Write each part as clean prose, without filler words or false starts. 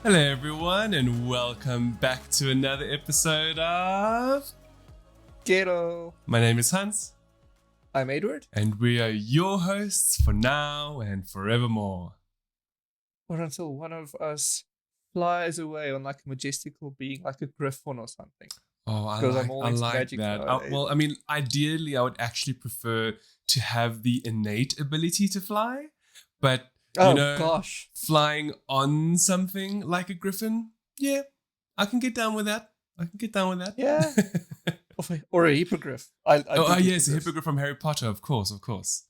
Hello everyone and welcome back to another episode of Ghetto. My name is Hans I'm Edward. and we are your hosts for now and forevermore. Or until one of us flies away on like a majestical being, like a griffin or something. Oh, Because I'm all into magic that. nowadays. Well, I mean, ideally I would actually prefer to have the innate ability to fly, but Gosh. flying on something like a griffin, yeah, I can get down with that. Yeah. Or a hippogriff. I Yes, a hippogriff from Harry Potter, of course.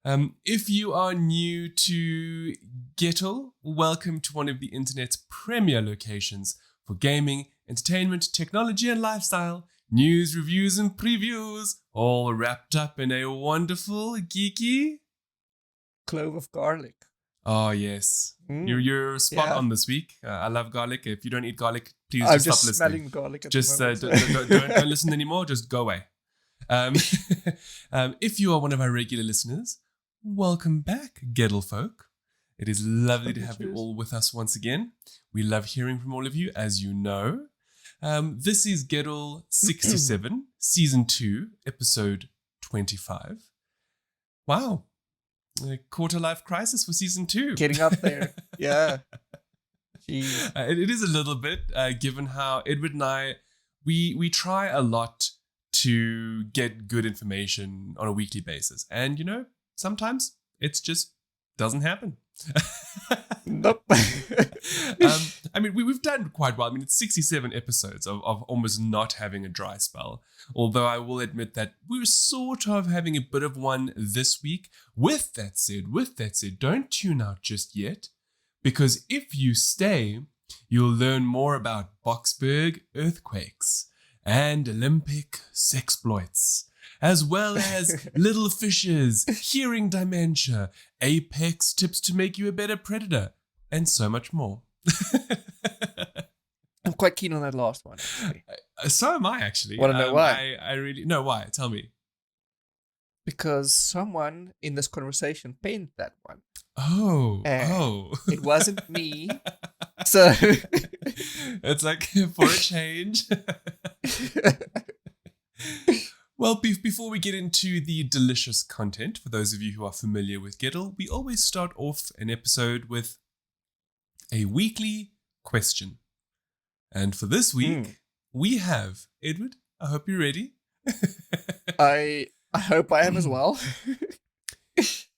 If you are new to Gettle, welcome to one of the internet's premier locations for gaming, entertainment, technology and lifestyle, news, reviews and previews, all wrapped up in a wonderful, geeky... clove of garlic. Oh, yes. You're spot on this week. I love garlic. If you don't eat garlic, please I'm just stop just listening. smelling garlic at Just the moment. don't listen anymore. Just go away. If you are one of our regular listeners, welcome back, Gettle folk. It is lovely to have you all with us once again. We love hearing from all of you, as you know. This is Gettle 67, Season 2, Episode 25. Wow. A quarter-life crisis for Season 2. Getting up there. Yeah. Jeez. It is a little bit, given how Edward and I, we try a lot to get good information on a weekly basis. And, sometimes it just doesn't happen. Nope. We've done quite well. I mean, it's 67 episodes of almost not having a dry spell. Although I will admit that we're sort of having a bit of one this week. With that said, don't tune out just yet. Because if you stay, you'll learn more about Boksburg earthquakes and Olympic sexploits, as well as little fishes, hearing dementia, apex tips to make you a better predator, and so much more. I'm quite keen on that last one, actually. So am I, actually. Want to know why? I really... No, why? Tell me. Because someone in this conversation penned that one. Oh. It wasn't me. So it's like, for a change. Well, before we get into the delicious content, for those of you who are familiar with Gettle, we always start off an episode with a weekly question. And for this week, we have, Edward, I hope you're ready. I hope I am as well.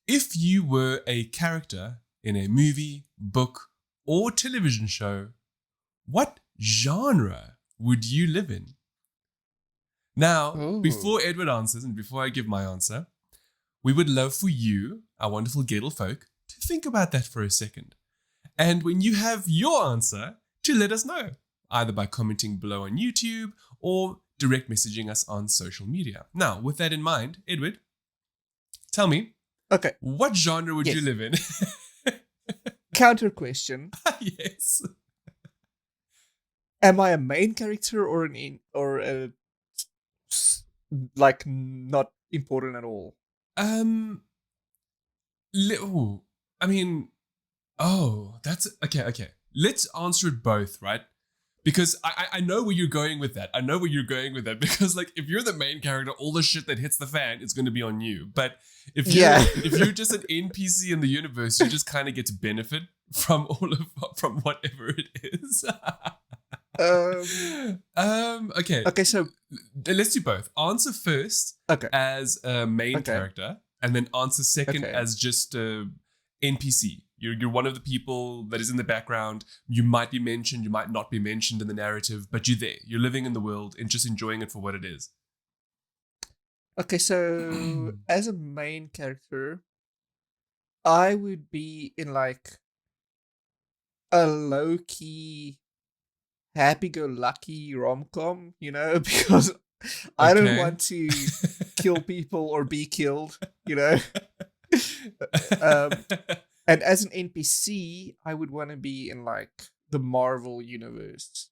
If you were a character in a movie, book, or television show, what genre would you live in? Now, before Edward answers and before I give my answer, we would love for you, our wonderful Gettle folk, to think about that for a second. And when you have your answer, to let us know, either by commenting below on YouTube or direct messaging us on social media. Now, with that in mind, Edward, tell me, okay, what genre would you live in? Counter question. Yes. Am I a main character or like not important at all? That's okay. Let's answer it both, right? Because I know where you're going with that. Because like if you're the main character, all the shit that hits the fan is going to be on you. But if you're just an NPC in the universe, you just kind of get to benefit from from whatever it is. Okay, so let's do both. Answer first as a main character, and then answer second as just a NPC. You're one of the people that is in the background. You might be mentioned, you might not be mentioned in the narrative, but you're there. You're living in the world and just enjoying it for what it is. Okay, so as a main character, I would be in like a low-key, happy-go-lucky rom-com, because I don't want to kill people or be killed, And as an NPC, I would want to be in like the Marvel universe,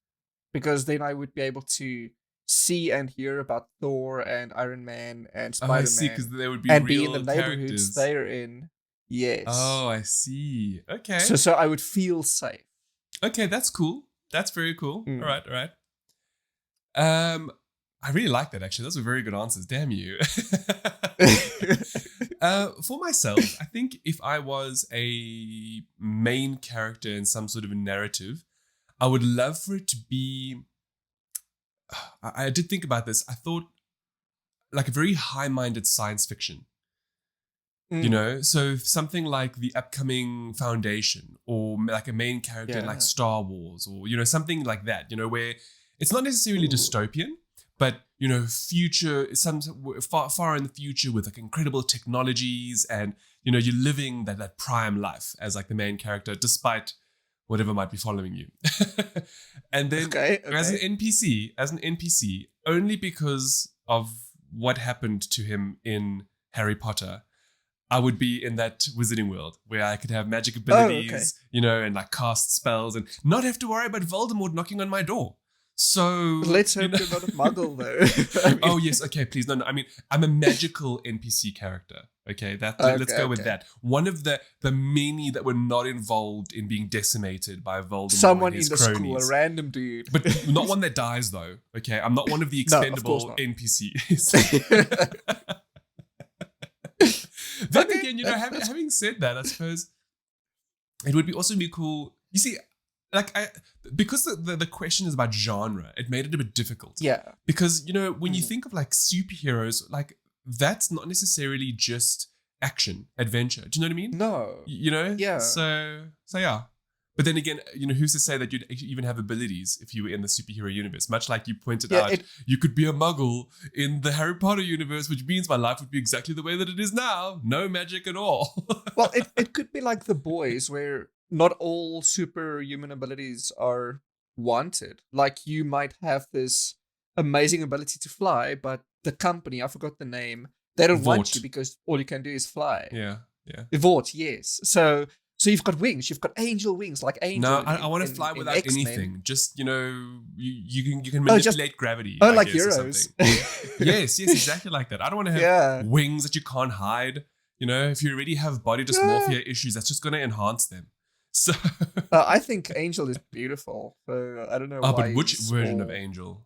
because then I would be able to see and hear about Thor and Iron Man and Spider-Man. I see, because there would be and real be in the neighborhoods characters. they're in. Yes. Oh, I see. Okay. So I would feel safe. Okay, that's cool. That's very cool. Mm. All right, all right. I really like that, actually. Those were very good answers. Damn you. For myself, I think if I was a main character in some sort of a narrative, I would love for it to be... I did think about this. I thought like a very high-minded science fiction. You know, so something like the upcoming Foundation, or like a main character in like Star Wars, or, you know, something like that, you know, where it's not necessarily dystopian, but, you know, future, some far in the future with like incredible technologies, and, you know, you're living that prime life as like the main character, despite whatever might be following you. And then as an NPC, only because of what happened to him in Harry Potter, I would be in that wizarding world where I could have magic abilities, you know, and like cast spells and not have to worry about Voldemort knocking on my door. So let's hope you're not a muggle, though. I mean, oh yes, okay, please, no. I mean, I'm a magical NPC character. Okay, let's go with that. One of the many that were not involved in being decimated by Voldemort. Someone and his in the cronies. school, a random dude, but not one that dies though. Okay, I'm not one of the expendable NPCs. Then again, you know, having said that, I suppose it would also be cool. You see, like because the question is about genre, it made it a bit difficult. Yeah. Because, you know, when you think of like superheroes, like that's not necessarily just action, adventure. Do you know what I mean? No. You know? Yeah. So yeah. But then again, you know, who's to say that you'd even have abilities if you were in the superhero universe? Much like you pointed out, you could be a muggle in the Harry Potter universe, which means my life would be exactly the way that it is now. No magic at all. Well, it could be like The Boys, where not all superhuman abilities are wanted. Like, you might have this amazing ability to fly, but the company, I forgot the name, they don't want you because all you can do is fly. Yeah. Vought, yes. So you've got wings. You've got angel wings, like Angel. No, I want to fly without X-Men. anything. Just, you know, you can manipulate gravity. Like heroes. Yes, exactly like that. I don't want to have wings that you can't hide. You know, if you already have body dysmorphia issues, that's just going to enhance them. So I think Angel is beautiful. So I don't know why. But which version of Angel?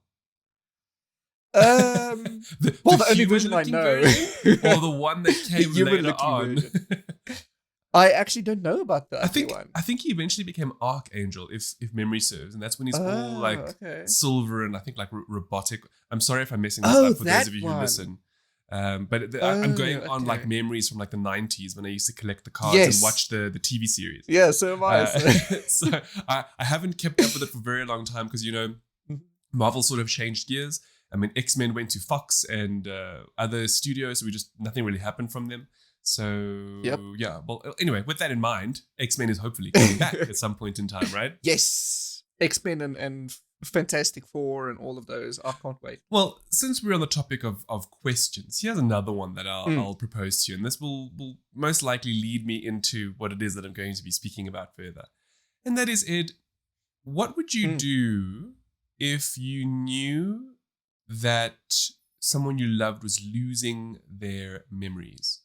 The only version I know. Or the one that came later on. I actually don't know about that. I think he eventually became Archangel, if memory serves, and that's when he's all like silver and I think like robotic. I'm sorry if I'm messing this up for those of you who listen. But I'm going on like memories from like the 90s when I used to collect the cards and watch the TV series. Yeah, so am I. So I haven't kept up with it for a very long time because, you know, Marvel sort of changed gears. I mean, X-Men went to Fox and other studios, so nothing really happened from them. So, yeah. Well, anyway, with that in mind, X-Men is hopefully coming back at some point in time, right? Yes. X-Men and Fantastic Four and all of those. I can't wait. Well, since we're on the topic of questions, here's another one that I'll propose to you. And this will most likely lead me into what it is that I'm going to be speaking about further. And that is, Ed, what would you do if you knew that someone you loved was losing their memories?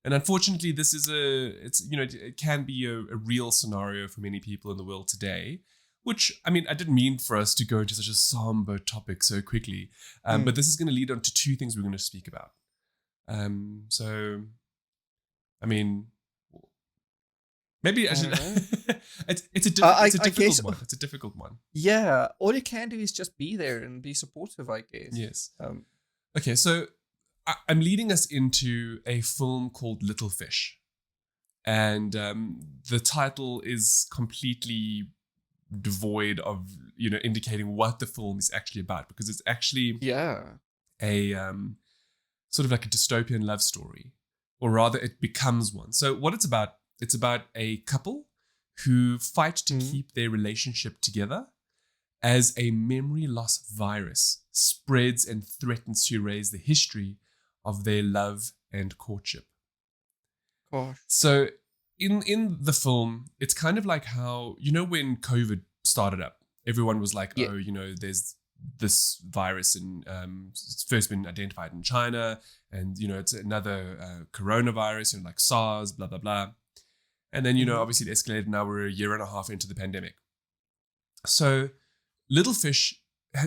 And unfortunately, this is it can be a real scenario for many people in the world today, which, I mean, I didn't mean for us to go into such a somber topic so quickly, but this is going to lead on to two things we're going to speak about. So, I mean, maybe I should... it's a difficult one. It's a difficult one. Yeah, all you can do is just be there and be supportive, I guess. Yes. Okay, so I'm leading us into a film called Little Fish. And the title is completely devoid of, you know, indicating what the film is actually about, because it's actually a sort of like a dystopian love story, or rather it becomes one. So what it's about a couple who fight to keep their relationship together as a memory loss virus spreads and threatens to erase the history of their love and courtship. Gosh. So in the film, it's kind of like how, you know, when COVID started up, everyone was like, oh, you know, there's this virus and it's first been identified in China, and, you know, it's another coronavirus and like SARS, blah, blah, blah. And then, you know, obviously it escalated. Now we're a year and a half into the pandemic. So Little Fish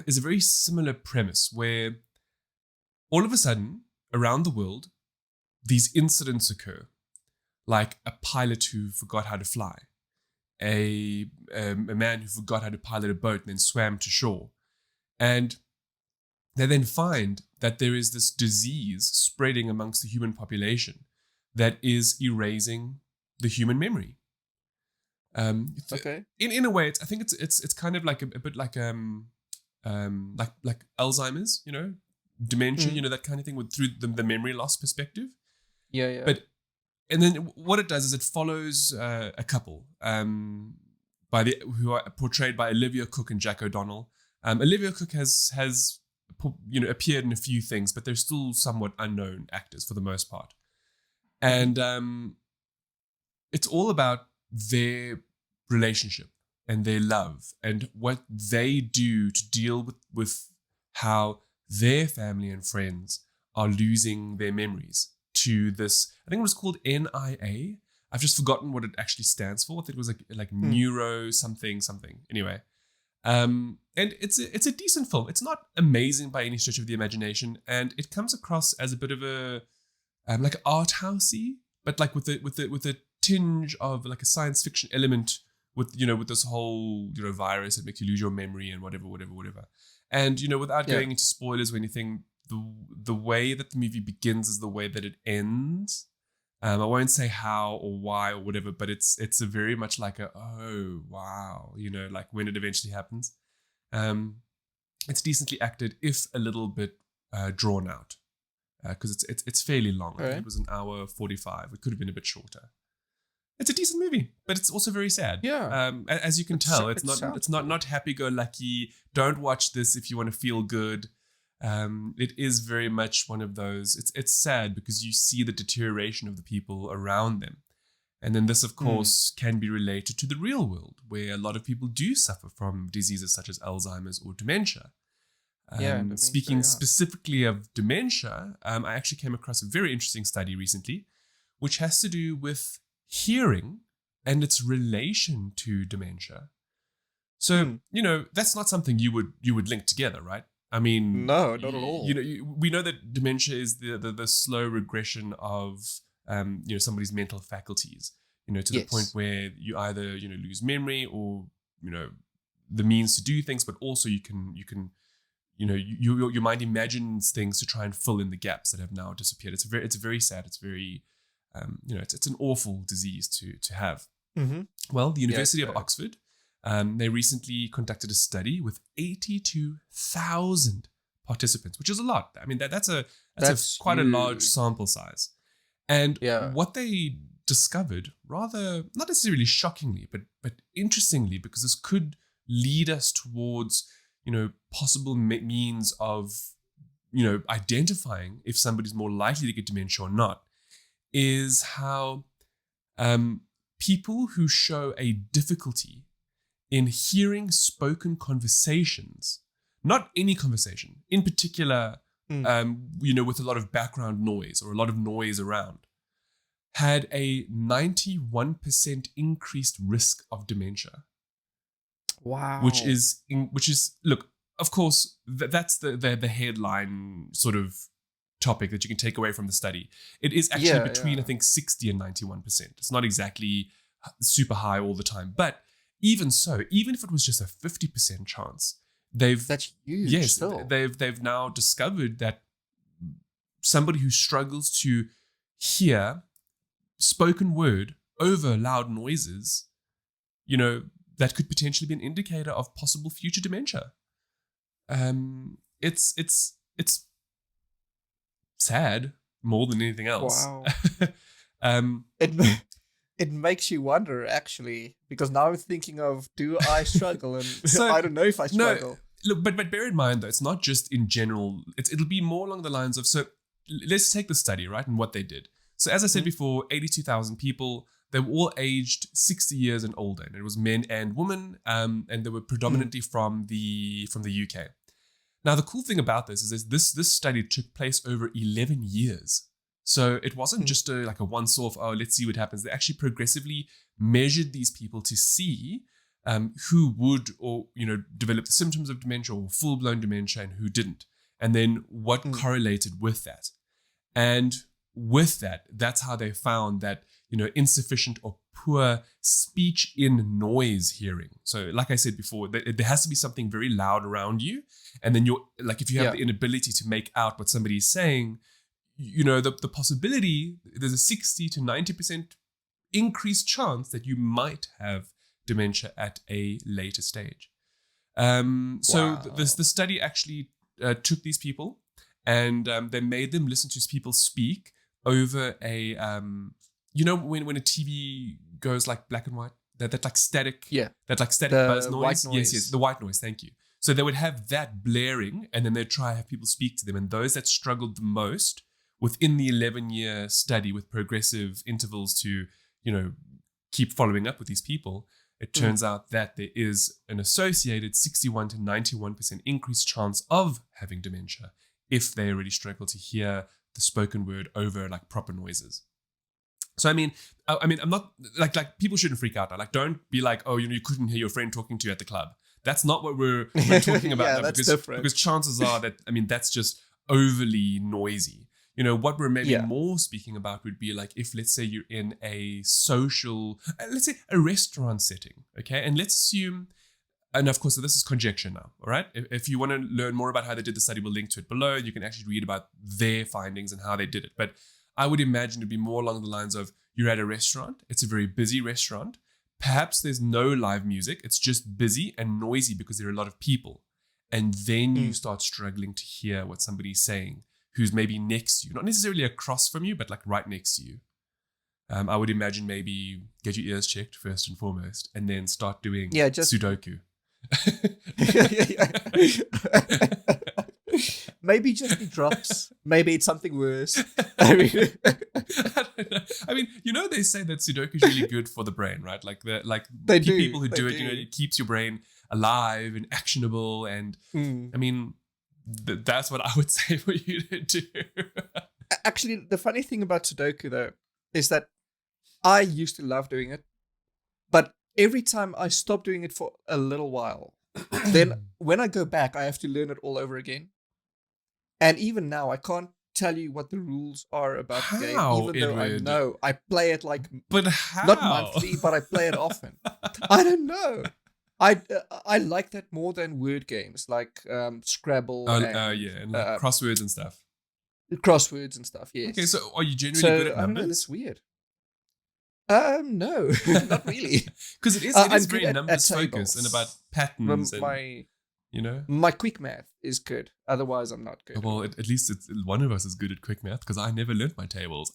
is a very similar premise where all of a sudden, around the world, these incidents occur, like a pilot who forgot how to fly, a man who forgot how to pilot a boat and then swam to shore. And they then find that there is this disease spreading amongst the human population that is erasing the human memory. Okay. In a way, I think it's kind of like a bit like Alzheimer's, dementia, that kind of thing through the memory loss perspective. Yeah. And then what it does is it follows a couple who are portrayed by Olivia Cooke and Jack O'Donnell. Olivia Cooke has appeared in a few things, but they're still somewhat unknown actors for the most part. And it's all about their relationship and their love and what they do to deal with how their family and friends are losing their memories to this. I think it was called NIA. I've just forgotten what it actually stands for. I think it was like neuro something. Anyway, and it's a decent film. It's not amazing by any stretch of the imagination, and it comes across as a bit of a like art housey, but like with a tinge of like a science fiction element with this whole virus that makes you lose your memory and whatever. And without going into spoilers or anything, the way that the movie begins is the way that it ends. I won't say how or why or whatever, but it's a very much like a oh wow, like when it eventually happens. It's decently acted, if a little bit drawn out, because it's fairly long. I think it was an hour 45. It could have been a bit shorter. It's a decent movie, but it's also very sad. Yeah. As you can tell, it's not happy-go-lucky. Don't watch this if you want to feel good. It is very much one of those. It's sad because you see the deterioration of the people around them, and then this, of course, can be related to the real world, where a lot of people do suffer from diseases such as Alzheimer's or dementia. Speaking specifically of dementia, I actually came across a very interesting study recently, which has to do with hearing and its relation to dementia. So, that's not something you would link together, right? I mean, no, not at all. We know that dementia is the slow regression of somebody's mental faculties, to the point where you either lose memory or the means to do things, but also you can your mind imagines things to try and fill in the gaps that have now disappeared. It's very sad. It's very it's an awful disease to have. Mm-hmm. Well, the University of Oxford, they recently conducted a study with 82,000 participants, which is a lot. I mean, that's quite a large sample size. And what they discovered, rather not necessarily shockingly, but interestingly, because this could lead us towards possible means of identifying if somebody's more likely to get dementia or not, is how people who show a difficulty in hearing spoken conversations, not any conversation, in particular, with a lot of background noise or a lot of noise around, had a 91% increased risk of dementia. Wow. Which is look, of course, that's the headline sort of topic that you can take away from the study. It is actually between I think 60 and 91%. It's not exactly super high all the time, but even so, even if it was just a 50% chance, that's huge. Yes, still. they've now discovered that somebody who struggles to hear spoken word over loud noises, that could potentially be an indicator of possible future dementia. It's sad more than anything else. Wow. It makes you wonder, actually, because now I'm thinking of, do I struggle? And so, I don't know if I struggle. No, look, but bear in mind, though, it's not just in general. It'll be more along the lines of, so let's take the study, right, and what they did. So as I said before, 82,000 people, they were all aged 60 years and older, and it was men and women, and they were predominantly from the UK. Now, the cool thing about this is this study took place over 11 years. So it wasn't just a once-off, let's see what happens. They actually progressively measured these people to see who would develop the symptoms of dementia or full-blown dementia and who didn't, and then what correlated with that. And with that, that's how they found that insufficient or poor speech in noise hearing. So like I said before, there has to be something very loud around you, and then if you have the inability to make out what somebody is saying, the possibility, there's a 60 to 90% increased chance that you might have dementia at a later stage. So the study actually took these people and they made them listen to people speak over a when a TV goes like black and white, that like static, that like static buzz noise. Yes, the white noise. Thank you. So they would have that blaring, and then they'd try to have people speak to them. And those that struggled the most within the 11-year study with progressive intervals to keep following up with these people, it turns out that there is an associated 61 to 91% increased chance of having dementia if they already struggle to hear the spoken word over like proper noises. So I'm not like people shouldn't freak out now. Like, don't be like, oh, you couldn't hear your friend talking to you at the club. That's not what we're talking about now, that's different. Because chances are that that's just overly noisy. What we're maybe more speaking about would be like if, let's say, you're in a social, let's say a restaurant setting, okay? And let's assume, and of course, so this is conjecture now, all right? If you want to learn more about how they did the study, we'll link to it below. You can actually read about their findings and how they did it. But I would imagine it'd be more along the lines of you're at a restaurant. It's a very busy restaurant. Perhaps there's no live music. It's just busy and noisy because there are a lot of people. And then you start struggling to hear what somebody's saying who's maybe next to you. Not necessarily across from you, but like right next to you. I would imagine maybe get your ears checked first and foremost, and then start doing Sudoku. Maybe just the drops. Maybe it's something worse. I mean, they say that Sudoku is really good for the brain, right? Like people who do it, it keeps your brain alive and actionable. And that's what I would say for you to do. Actually, the funny thing about Sudoku though is that I used to love doing it, but every time I stop doing it for a little while, then when I go back, I have to learn it all over again. And even now, I can't tell you what the rules are about the game, even though I know. I play it but how? Not monthly, but I play it often. I don't know. I like that more than word games like Scrabble and crosswords and stuff. Crosswords and stuff, yes. Okay, so are you genuinely good at numbers? I don't know, that's weird. No, not really. Because it is very numbers focused and about patterns my quick math is good. Otherwise, I'm not good. Well, at least one of us is good at quick math because I never learned my tables.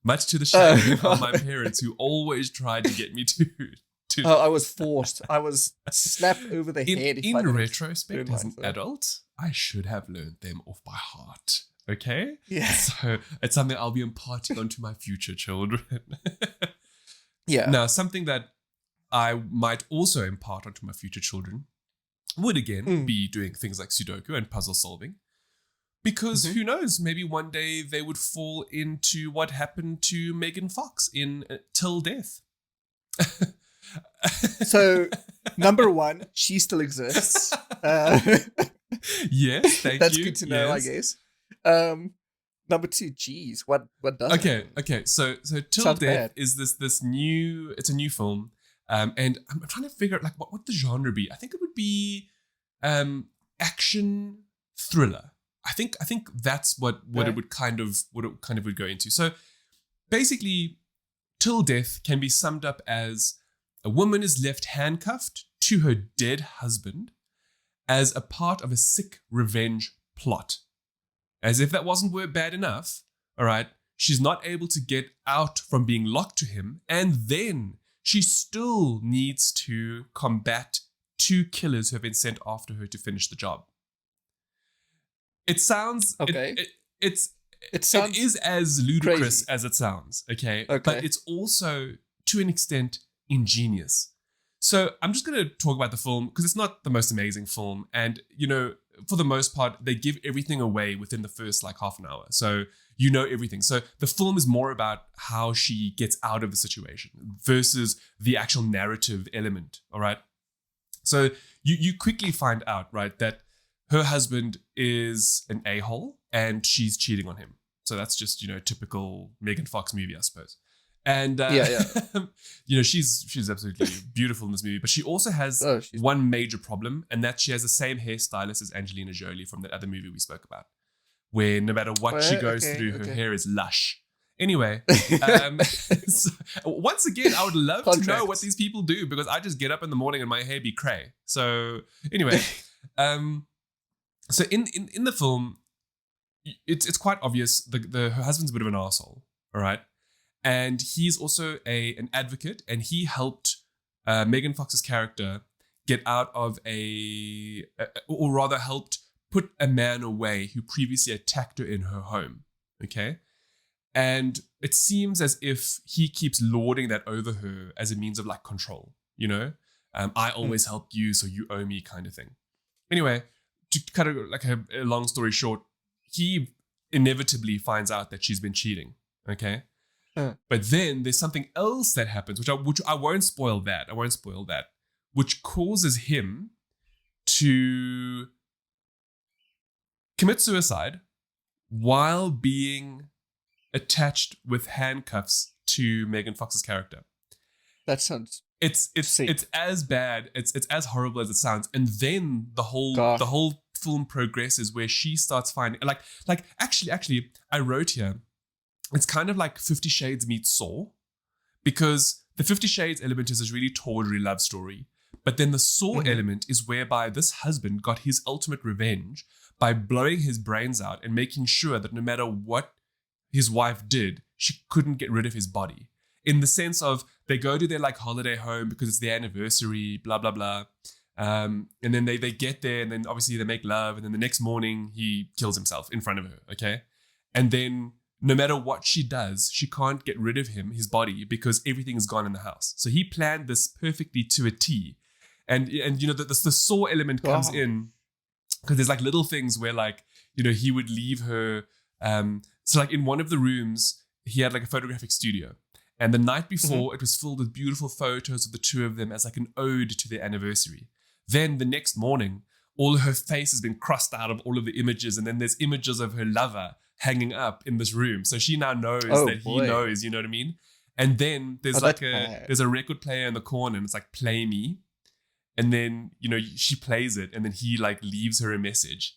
Much to the shame of my parents who always tried to get me to. I was forced. I was slapped over the head. In retrospect, as an adult, I should have learned them off by heart. Okay? Yeah. So it's something I'll be imparting onto my future children. Yeah. Now, something that I might also impart onto my future children would again be doing things like Sudoku and puzzle solving. Because who knows, maybe one day they would fall into what happened to Megan Fox in Till Death. So, number one, she still exists. Yes, thank you. That's good to know, I guess. Number two, geez, what does Okay. So Till Sounds Death bad. is this new, it's a new film. And I'm trying to figure out like what the genre be. I think it would be action thriller. I think that's what it would kind of would go into. So basically, Till Death can be summed up as a woman is left handcuffed to her dead husband as a part of a sick revenge plot. As if that wasn't bad enough, all right, she's not able to get out from being locked to him, and then she still needs to combat two killers who have been sent after her to finish the job. It sounds okay. It is as ludicrous crazy as it sounds, okay? But it's also to an extent ingenious. So I'm just going to talk about the film because it's not the most amazing film, and for the most part, they give everything away within the first like half an hour. So everything. So the film is more about how she gets out of the situation versus the actual narrative element. All right. So you quickly find out, right, that her husband is an a-hole and she's cheating on him. So that's just, typical Megan Fox movie, I suppose. And she's absolutely beautiful in this movie, but she also has one major problem, and that she has the same hairstylist as Angelina Jolie from that other movie we spoke about, where no matter what she goes through, her hair is lush. Anyway, so once again, I would love to know what these people do, because I just get up in the morning and my hair be cray. So anyway, so in the film, it's quite obvious her husband's a bit of an asshole, all right? And he's also an advocate, and he helped Megan Fox's character get out of or rather helped put a man away who previously attacked her in her home, okay? And it seems as if he keeps lording that over her as a means of like control, I always help you, so you owe me kind of thing. Anyway, to cut like a long story short, he inevitably finds out that she's been cheating, okay? But then there's something else that happens, which I won't spoil that. Which causes him to commit suicide while being attached with handcuffs to Megan Fox's character. That sounds it's as bad. It's as horrible as it sounds. And then the whole film progresses where she starts finding like actually I wrote here. It's kind of like 50 Shades meets Saw, because the 50 Shades element is this really tawdry love story. But then the Saw element is whereby this husband got his ultimate revenge by blowing his brains out and making sure that no matter what his wife did, she couldn't get rid of his body. In the sense of they go to their like holiday home because it's their anniversary, blah, blah, blah. And then they get there, and then obviously they make love. And then the next morning he kills himself in front of her, okay? And then no matter what she does, she can't get rid of his body, because everything is gone in the house. So he planned this perfectly to a T. And the Saw element comes in because there's like little things where like, he would leave her. So like in one of the rooms, he had like a photographic studio. And the night before, it was filled with beautiful photos of the two of them as like an ode to their anniversary. Then the next morning, all her face has been crossed out of all of the images. And then there's images of her lover hanging up in this room. So she now knows he knows, you know what I mean? And then there's there's a record player in the corner, and it's like, play me. And then, she plays it, and then he like leaves her a message,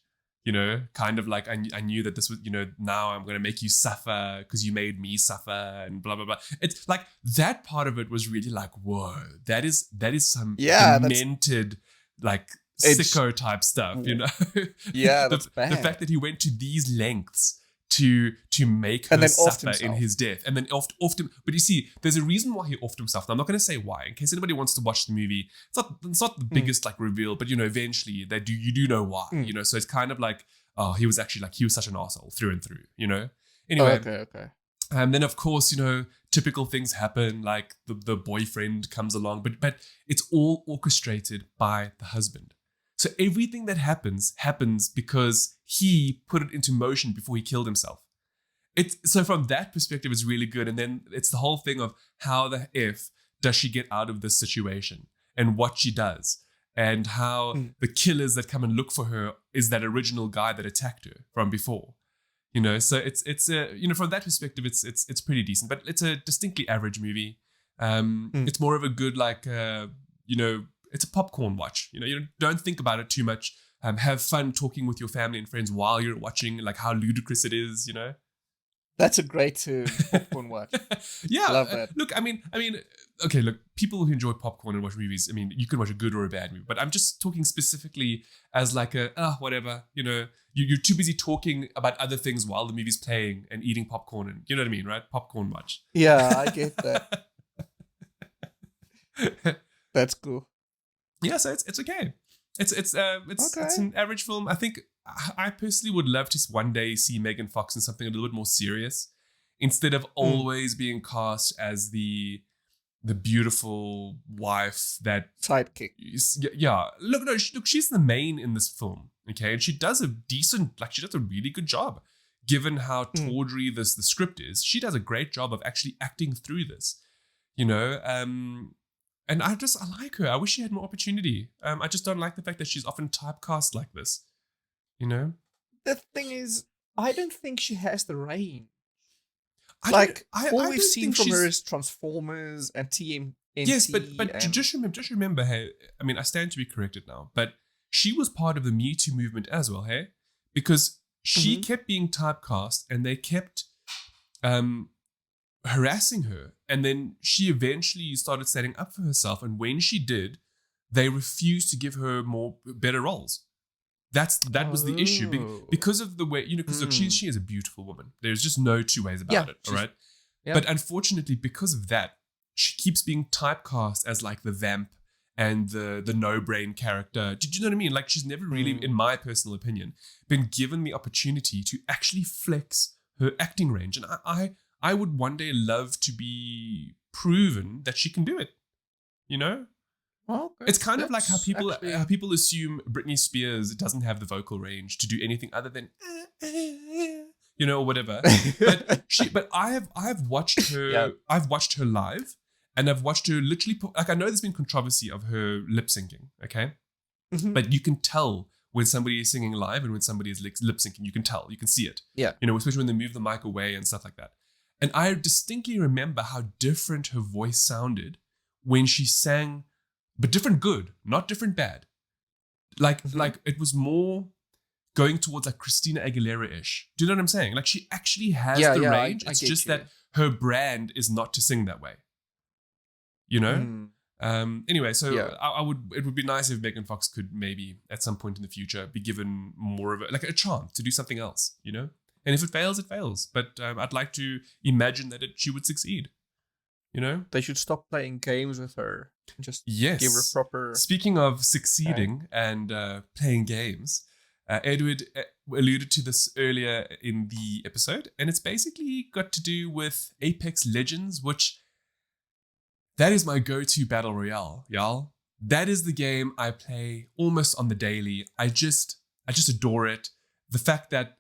kind of like, I knew that this was, now I'm going to make you suffer because you made me suffer, and blah, blah, blah. It's like that part of it was really like, whoa, that is some demented, like sicko type stuff, Yeah, that's bad. The fact that he went to these lengths to make her suffer in his death, and then often. But you see, there's a reason why he offed himself. Now, I'm not going to say why, in case anybody wants to watch the movie. It's not the biggest like reveal, but eventually you do know why. So it's kind of like, oh, he was such an asshole through and through. Anyway, okay. And then of course, typical things happen, like the boyfriend comes along, but it's all orchestrated by the husband. So everything that happens because he put it into motion before he killed himself. So from that perspective, it's really good. And then it's the whole thing of how the F does she get out of this situation, and what she does, and how the killers that come and look for her is that original guy that attacked her from before. So it's from that perspective, it's pretty decent, but it's a distinctly average movie. It's more of a good it's a popcorn watch. You don't think about it too much. Have fun talking with your family and friends while you're watching, like how ludicrous it is. That's a great popcorn watch. Yeah, love that. Look, I mean, okay. Look, people who enjoy popcorn and watch movies. You can watch a good or a bad movie, but I'm just talking specifically as like whatever. You're too busy talking about other things while the movie's playing and eating popcorn, and you know what I mean, right? Popcorn watch. Yeah, I get that. That's cool. Yeah, so it's okay. It's an average film. I think I personally would love to one day see Megan Fox in something a little bit more serious, instead of always being cast as the beautiful wife that sidekick. Yeah, look, she's the main in this film, okay, and she does a really good job, given how tawdry the script is. She does a great job of actually acting through this, And I like her. I wish she had more opportunity. I just don't like the fact that she's often typecast like this. You know? The thing is, I don't think she has the range. All I we've seen from her is Transformers and TMNT. Yes, but just remember, hey, I mean, I stand to be corrected now, but she was part of the Me Too movement as well, hey? Because she kept being typecast and they kept harassing her. And then she eventually started standing up for herself. And when she did, they refused to give her better roles. That was the issue because of the way, because look, she is a beautiful woman. There's just no two ways about it, all right? Yeah. But unfortunately, because of that, she keeps being typecast as like the vamp and the no-brain character. Did you know what I mean? Like she's never really, in my personal opinion, been given the opportunity to actually flex her acting range. And I would one day love to be proven that she can do it, you know? Okay. It's kind of like how people assume Britney Spears doesn't have the vocal range to do anything other than or whatever. But I've watched her. I've watched her live, and I've watched her literally. I know there's been controversy of her lip syncing. Okay, but you can tell when somebody is singing live and when somebody is lip syncing. You can tell. You can see it. Yeah. Especially when they move the mic away and stuff like that. And I distinctly remember how different her voice sounded when she sang. But different good, not different bad. Like it was more going towards like Christina Aguilera-ish. Do you know what I'm saying? Like she actually has the range. It's just that her brand is not to sing that way. Anyway, so it would be nice if Megan Fox could maybe at some point in the future be given more of a chance to do something else, And if it fails, it fails. But I'd like to imagine that she would succeed. They should stop playing games with her and just give her proper. Speaking of succeeding and playing games, Edward alluded to this earlier in the episode, and it's basically got to do with Apex Legends, which that is my go-to battle royale, y'all. That is the game I play almost on the daily. I just adore it. The fact that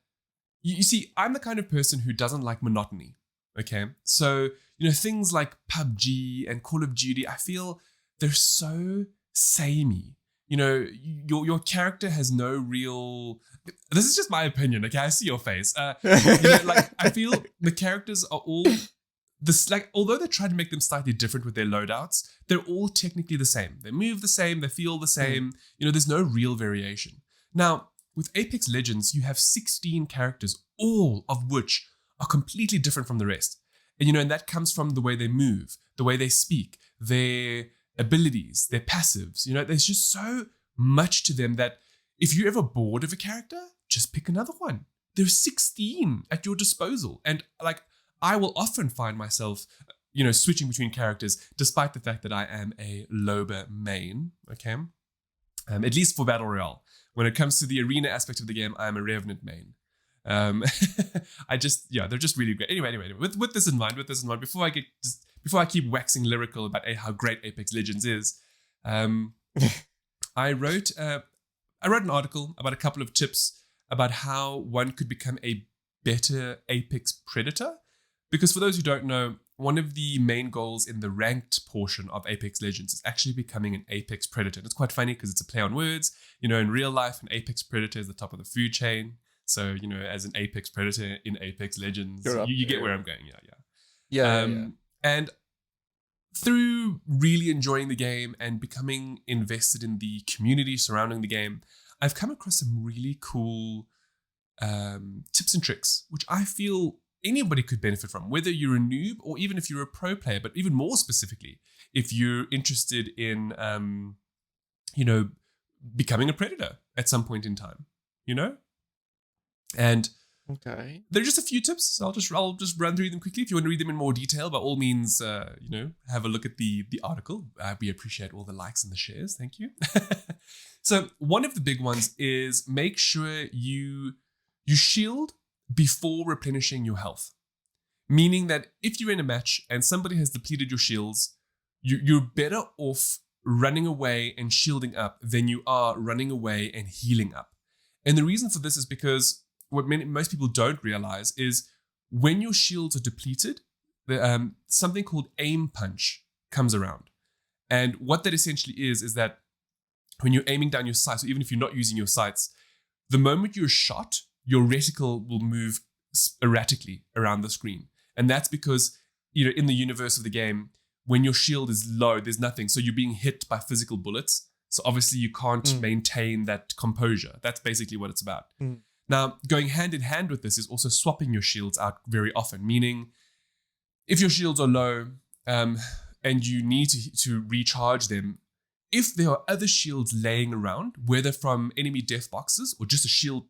you see, I'm the kind of person who doesn't like monotony. Okay, so things like PUBG and Call of Duty, I feel they're so samey. Your character has no real. This is just my opinion. Okay, I see your face. I feel the characters are all this. Although they try to make them slightly different with their loadouts, they're all technically the same. They move the same. They feel the same. There's no real variation. Now with Apex Legends, you have 16 characters, all of which are completely different from the rest. And that comes from the way they move, the way they speak, their abilities, their passives. There's just so much to them that if you're ever bored of a character, just pick another one. There's 16 at your disposal. And I will often find myself, switching between characters, despite the fact that I am a Loba main, okay? At least for Battle Royale. When it comes to the arena aspect of the game, I am a Revenant main. they're just really great. Anyway, with this in mind, before I keep waxing lyrical about how great Apex Legends is, I wrote an article about a couple of tips about how one could become a better Apex Predator. Because for those who don't know, one of the main goals in the ranked portion of Apex Legends is actually becoming an Apex Predator. And it's quite funny because it's a play on words. In real life, an Apex Predator is the top of the food chain. So, as an Apex Predator in Apex Legends, you get where I'm going. Yeah. And through really enjoying the game and becoming invested in the community surrounding the game, I've come across some really cool tips and tricks, which I feel anybody could benefit from, whether you're a noob or even if you're a pro player, but even more specifically, if you're interested in, becoming a predator at some point in time, And okay, there are just a few tips. So I'll just run through them quickly. If you want to read them in more detail, by all means, have a look at the article. We appreciate all the likes and the shares. Thank you. So one of the big ones is make sure you shield before replenishing your health. Meaning that if you're in a match and somebody has depleted your shields, you're better off running away and shielding up than you are running away and healing up. And the reason for this is because what most people don't realize is when your shields are depleted, something called aim punch comes around. And what that essentially is that when you're aiming down your sights, so even if you're not using your sights, the moment you're shot, your reticle will move erratically around the screen. And that's because, in the universe of the game, when your shield is low, there's nothing. So you're being hit by physical bullets. So obviously you can't maintain that composure. That's basically what it's about. Now, going hand in hand with this is also swapping your shields out very often, meaning if your shields are low and you need to recharge them, if there are other shields laying around, whether from enemy death boxes or just a shield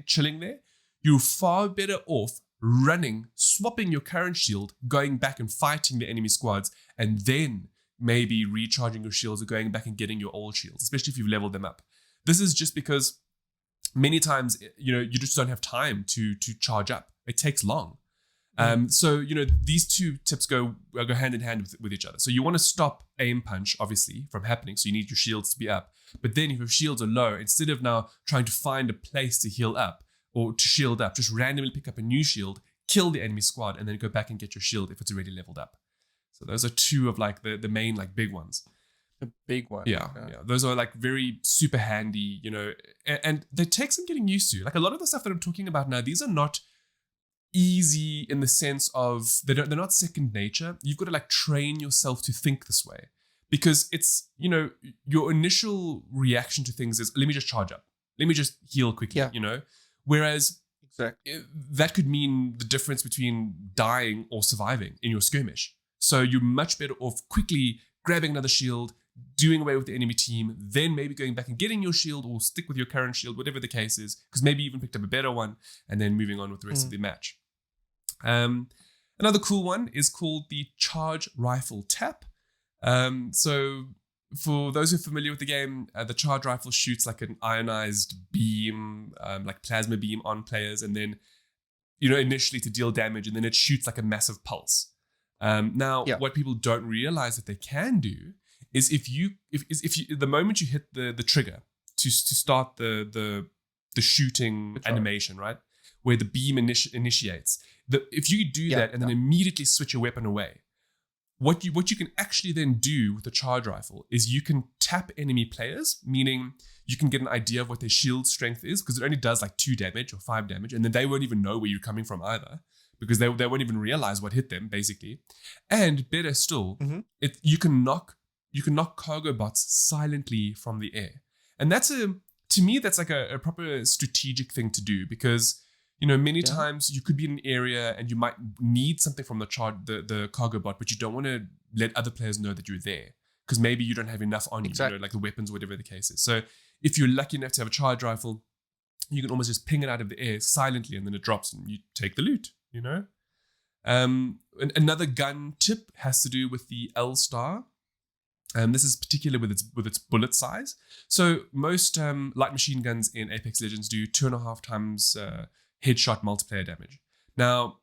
chilling there, you're far better off running, swapping your current shield, going back and fighting the enemy squads, and then maybe recharging your shields or going back and getting your old shields, especially if you've leveled them up. This is just because many times, you just don't have time to charge up. It takes long. So, these two tips go hand in hand with each other. So you want to stop aim punch, obviously, from happening. So you need your shields to be up. But then if your shields are low, instead of now trying to find a place to heal up or to shield up, just randomly pick up a new shield, kill the enemy squad, and then go back and get your shield if it's already leveled up. So those are two of like the main like big ones. The big one. Yeah. Those are like very super handy, and they take some getting used to. Like a lot of the stuff that I'm talking about now, these are not easy in the sense of they're not second nature. You've got to like train yourself to think this way, because it's, your initial reaction to things is, let me just charge up. Let me just heal quickly, Whereas that could mean the difference between dying or surviving in your skirmish. So you're much better off quickly grabbing another shield, doing away with the enemy team, then maybe going back and getting your shield or stick with your current shield, whatever the case is, because maybe you even picked up a better one, and then moving on with the rest of the match. Another cool one is called the Charge Rifle Tap. So for those who are familiar with the game, the Charge Rifle shoots like an ionized beam, like plasma beam on players, and then, initially to deal damage, and then it shoots like a massive pulse. What people don't realize that they can do is if you the moment you hit the trigger to start the shooting animation, right, where the beam initiates, if you do that and then immediately switch your weapon away, what you can actually then do with the charge rifle is you can tap enemy players, meaning you can get an idea of what their shield strength is, because it only does like 2 damage or 5 damage, and then they won't even know where you're coming from either, because they won't even realize what hit them, basically. And better still, you can knock cargo bots silently from the air. And to me, that's like a proper strategic thing to do, because, many times you could be in an area and you might need something from the cargo bot, but you don't want to let other players know that you're there, because maybe you don't have enough on you, like the weapons, whatever the case is. So if you're lucky enough to have a charge rifle, you can almost just ping it out of the air silently, and then it drops and you take the loot, Another gun tip has to do with the L-Star. This is particular with its bullet size. So most light machine guns in Apex Legends do 2.5 times headshot multiplayer damage. Now,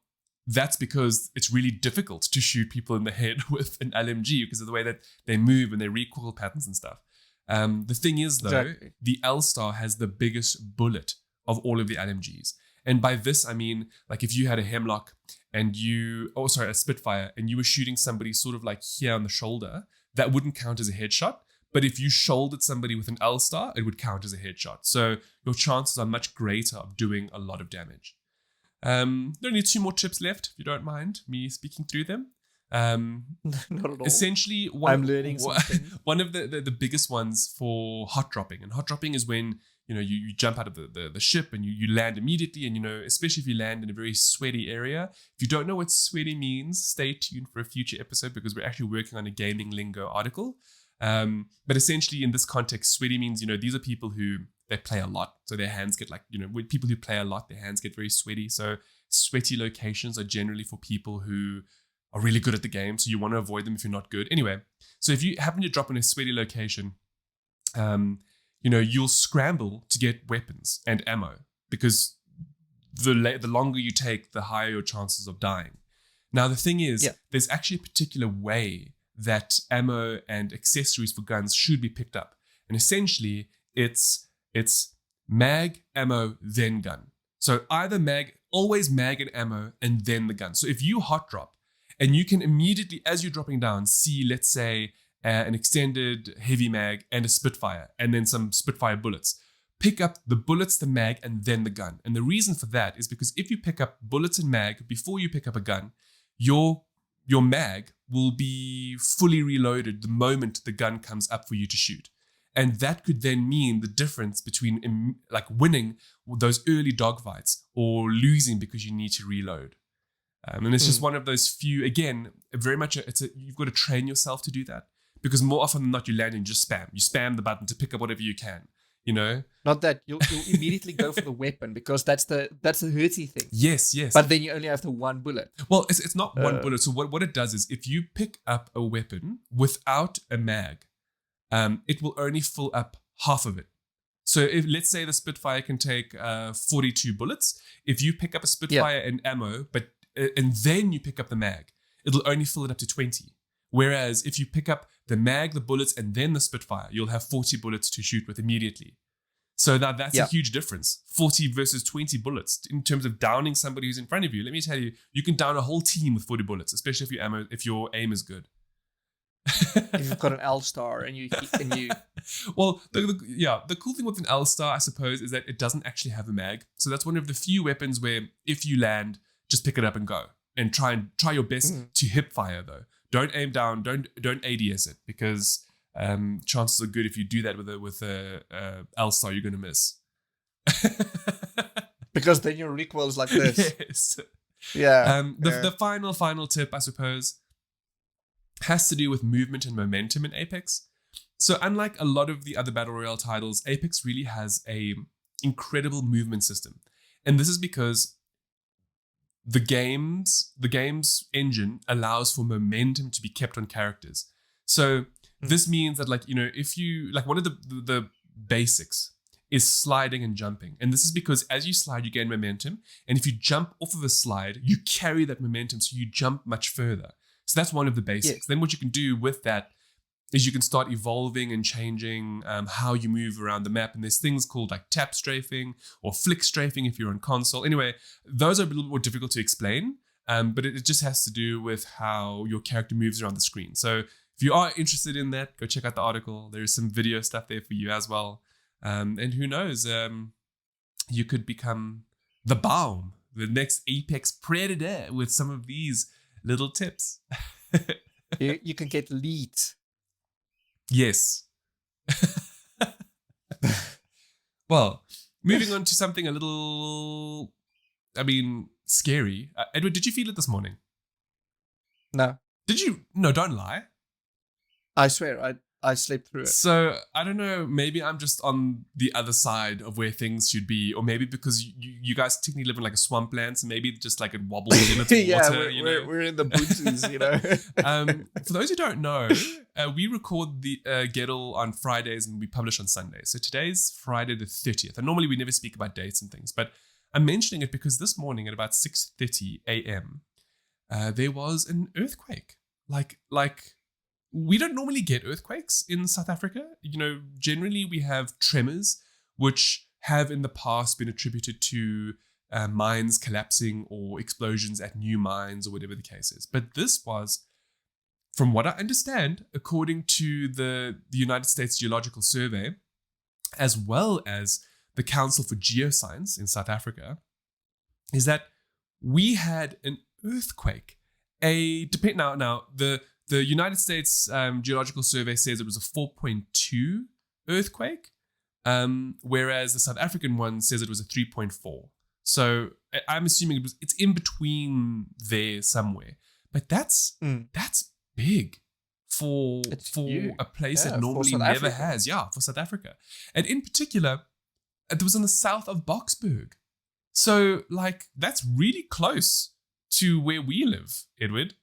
that's because it's really difficult to shoot people in the head with an LMG because of the way that they move and their recoil patterns and stuff. The thing is, though, the L-Star has the biggest bullet of all of the LMGs. And by this, I mean, like if you had a Hemlock and a Spitfire, and you were shooting somebody sort of like here on the shoulder, that wouldn't count as a headshot. But if you shouldered somebody with an L-Star, it would count as a headshot. So your chances are much greater of doing a lot of damage. There are only 2 more tips left, if you don't mind me speaking through them. Not at all. Essentially, I'm learning something. One of the biggest ones for hot dropping. And hot dropping is when you jump out of the ship and you land immediately, and especially if you land in a very sweaty area. If you don't know what sweaty means, stay tuned for a future episode, because we're actually working on a gaming lingo article. But essentially in this context, sweaty means, these are people who they play a lot. So their hands get with people who play a lot, their hands get very sweaty. So sweaty locations are generally for people who are really good at the game. So you want to avoid them if you're not good. Anyway, so if you happen to drop in a sweaty location, you'll scramble to get weapons and ammo, because the longer you take, the higher your chances of dying. Now, the thing is, there's actually a particular way that ammo and accessories for guns should be picked up. And essentially, it's mag, ammo, then gun. So always mag and ammo, and then the gun. So if you hot drop, and you can immediately, as you're dropping down, see, let's say, an extended heavy mag, and a Spitfire, and then some Spitfire bullets. Pick up the bullets, the mag, and then the gun. And the reason for that is because if you pick up bullets and mag before you pick up a gun, your mag will be fully reloaded the moment the gun comes up for you to shoot. And that could then mean the difference between like winning those early dogfights or losing because you need to reload. And it's just one of those few, again, very much, you've got to train yourself to do that, because more often than not, you land and just spam. You spam the button to pick up whatever you can, you know? Not that you'll immediately go for the weapon, because that's the hurty thing. Yes. But then you only have the one bullet. Well, it's not one bullet. So what it does is, if you pick up a weapon without a mag, it will only fill up half of it. So if, let's say the Spitfire can take 42 bullets. If you pick up a Spitfire and ammo, and then you pick up the mag, it'll only fill it up to 20. Whereas if you pick up the mag, the bullets, and then the Spitfire, you'll have 40 bullets to shoot with immediately. So now that's a huge difference. 40 versus 20 bullets in terms of downing somebody who's in front of you. Let me tell you, you can down a whole team with 40 bullets, especially if your aim is good. If you've got an L-star and you Well, the cool thing with an L-star, I suppose, is that it doesn't actually have a mag. So that's one of the few weapons where if you land, just pick it up and go, and try your best to hip fire though. Don't aim down, don't ADS it, because chances are good if you do that with a L-star, you're going to miss. Because then your recoil is like this. Yes. Yeah. The final tip, I suppose, has to do with movement and momentum in Apex. So unlike a lot of the other Battle Royale titles, Apex really has a incredible movement system. And this is because the game's engine allows for momentum to be kept on characters. So this means that, like, you know, if you, like, one of the basics is sliding and jumping. And this is because as you slide, you gain momentum. And if you jump off of a slide, you carry that momentum, so you jump much further. So that's one of the basics. Yes. Then what you can do with that is you can start evolving and changing how you move around the map. And there's things called like tap strafing or flick strafing if you're on console. Anyway, those are a little more difficult to explain, but it just has to do with how your character moves around the screen. So if you are interested in that, go check out the article. There's some video stuff there for you as well. And who knows, you could become the bomb, the next Apex Predator with some of these little tips. you can get lead. Yes. Well, moving on to something a little, scary. Edward, did you feel it this morning? No. Did you? No, don't lie. I swear, I slept through it. So, I don't know, maybe I'm just on the other side of where things should be, or maybe because you guys technically live in like a swampland, so maybe just like it wobbles in its water. We're in the boonies, you know. For those who don't know, we record the Gettle on Fridays and we publish on Sundays. So today's Friday the 30th. And normally we never speak about dates and things, but I'm mentioning it because this morning at about 6:30 a.m., there was an earthquake. Like we don't normally get earthquakes in South Africa. You know, generally we have tremors, which have in the past been attributed to mines collapsing or explosions at new mines or whatever the case is. But this was, from what I understand, according to the United States Geological Survey, as well as the Council for Geoscience in South Africa, is that we had an earthquake. The United States Geological Survey says it was a 4.2 earthquake, whereas the South African one says it was a 3.4. So I'm assuming it's in between there somewhere. But that's big for a place that normally never has. Yeah, for South Africa. And in particular, it was in the south of Boksburg. So, like, that's really close to where we live, Edward.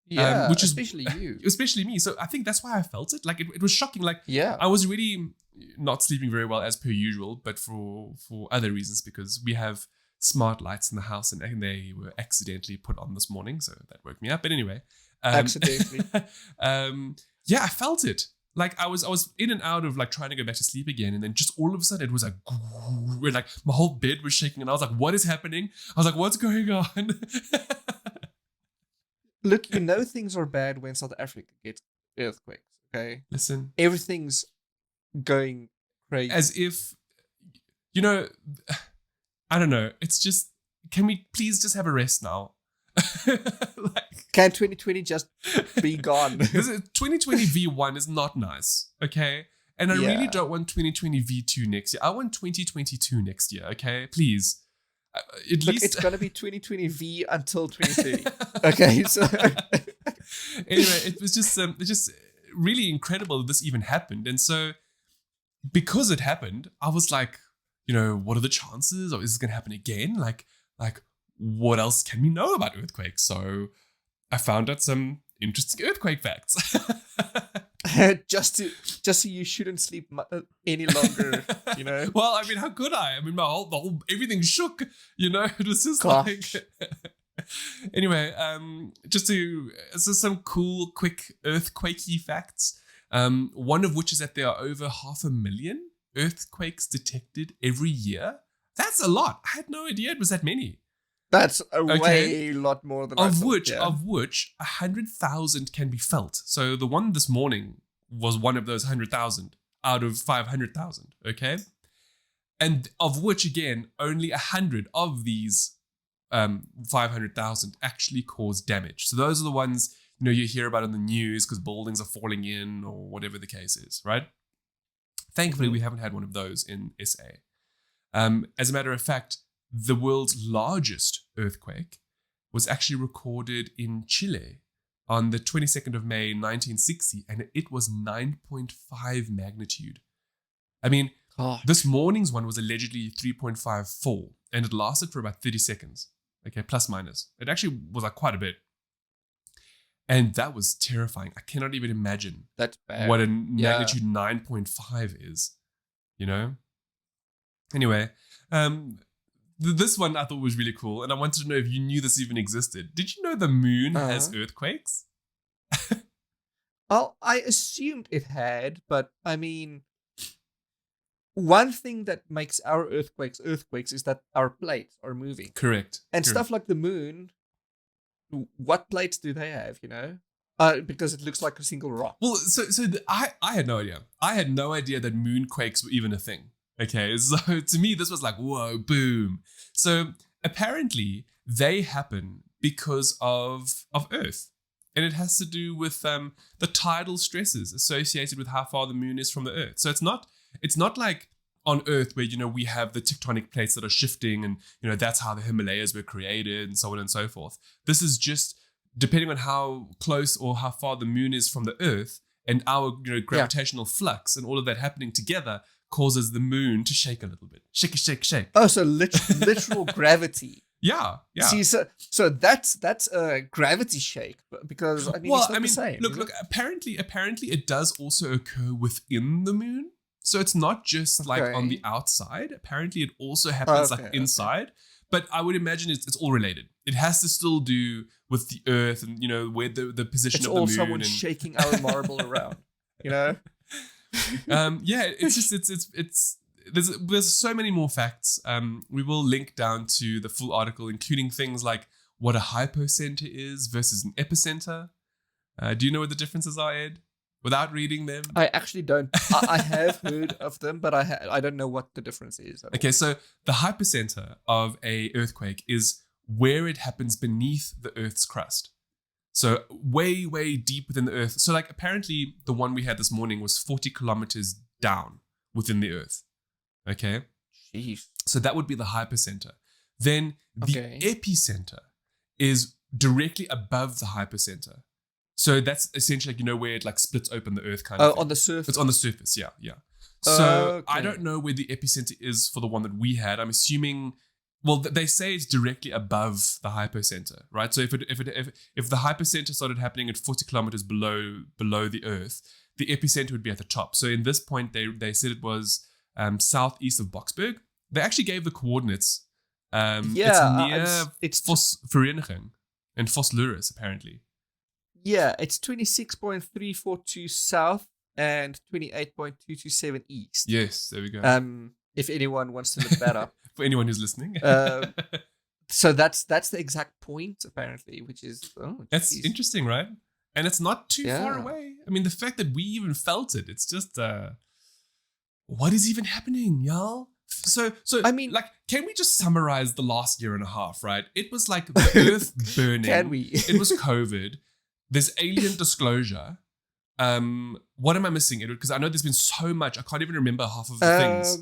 Yeah, which is especially you. Especially me. So I think that's why I felt it. Like, it was shocking. Like, yeah. I was really not sleeping very well as per usual, but for other reasons, because we have smart lights in the house and they were accidentally put on this morning. So that woke me up. But anyway. Accidentally. Yeah, I felt it. Like, I was in and out of like trying to go back to sleep again. And then just all of a sudden it was like my whole bed was shaking. And I was like, what is happening? I was like, what's going on? Look, you know things are bad when South Africa gets earthquakes. Okay, Listen, everything's going crazy. as if, you know, I don't know. It's just, can we please just have a rest now? Can 2020 just be gone? 2020 V1 is not nice, okay? And I really Yeah. don't want 2020 V2 next year. I want 2022 next year, okay? Please. At Look, least it's gonna be 2020 V until 2030. Okay, so anyway, it's just really incredible that this even happened. And so because it happened, I was like, what are the chances? Or is this gonna happen again? Like what else can we know about earthquakes? So I found out some interesting earthquake facts. just so you shouldn't sleep any longer, Well, I mean, how could I? I mean, the whole everything shook. It was just Gosh. like. Anyway, so some cool, quick earthquakey facts. One of which is that there are over 500,000 earthquakes detected every year. That's a lot. I had no idea it was that many. That's a way lot more than of which 100,000 can be felt. So the one this morning was one of those 100,000 out of 500,000. Okay, and of which again only 100 of these 500,000 actually cause damage. So those are the ones you hear about in the news because buildings are falling in or whatever the case is, right? Thankfully, we haven't had one of those in SA. As a matter of fact, the world's largest earthquake was actually recorded in Chile on the 22nd of May, 1960, and it was 9.5 magnitude. I mean, this morning's one was allegedly 3.54, and it lasted for about 30 seconds. Okay, plus minus. It actually was like quite a bit. And that was terrifying. I cannot even imagine that's bad. What a magnitude 9.5 is, Anyway, this one I thought was really cool, and I wanted to know if you knew this even existed. Did you know the moon has earthquakes? Well, I assumed it had, but I mean, one thing that makes our earthquakes is that our plates are moving. Correct. And stuff like the moon, what plates do they have, because it looks like a single rock. Well, I had no idea. I had no idea that moonquakes were even a thing. Okay, so to me, this was like, whoa, boom. So apparently they happen because of Earth. And it has to do with the tidal stresses associated with how far the moon is from the Earth. So it's not like on Earth where, we have the tectonic plates that are shifting and, that's how the Himalayas were created and so on and so forth. This is just depending on how close or how far the moon is from the Earth and our gravitational flux and all of that happening together causes the moon to shake a little bit. Shake. Oh, so literal gravity. Yeah. See, so that's a gravity shake because I mean, it's not the same. Look. Apparently, it does also occur within the moon. So it's not just like on the outside. Apparently, it also happens inside. Okay. But I would imagine it's all related. It has to still do with the Earth and where the position of the moon. It's all someone shaking our marble around. It's there's so many more facts. We will link down to the full article, including things like what a hypocenter is versus an epicenter. Do you know what the differences are, Ed? Without reading them, I actually don't. I have heard of them, but I don't know what the difference is. Okay, so the hypocenter of a earthquake is where it happens beneath the Earth's crust. So way, way deep within the Earth. So like apparently the one we had this morning was 40 kilometers down within the Earth. Okay? Jeez. So that would be the hypocenter. Then the epicenter is directly above the hypocenter. So that's essentially like, where it like splits open the Earth kind of thing. On the surface? It's on the surface, yeah. So I don't know where the epicenter is for the one that we had. I'm assuming... Well, they say it's directly above the hypocenter, right? So if the hypocenter started happening at 40 kilometers below the Earth, the epicenter would be at the top. So in this point, they said it was southeast of Boksburg. They actually gave the coordinates. It's near Vosvereniging and Vosluris, apparently. Yeah, it's 26.342 south and 28.227 east. Yes, there we go. If anyone wants to look that up. For anyone who's listening. So that's the exact point, apparently, which is... That's interesting, right? And it's not too far Yeah. away. I mean, the fact that we even felt it, it's just, what is even happening, y'all? So I mean- like, can we just summarize the last year and a half, right? It was like the earth burning. Can we? It was COVID. There's alien disclosure. What am I missing, Edward? Because I know there's been so much. I can't even remember half of the things.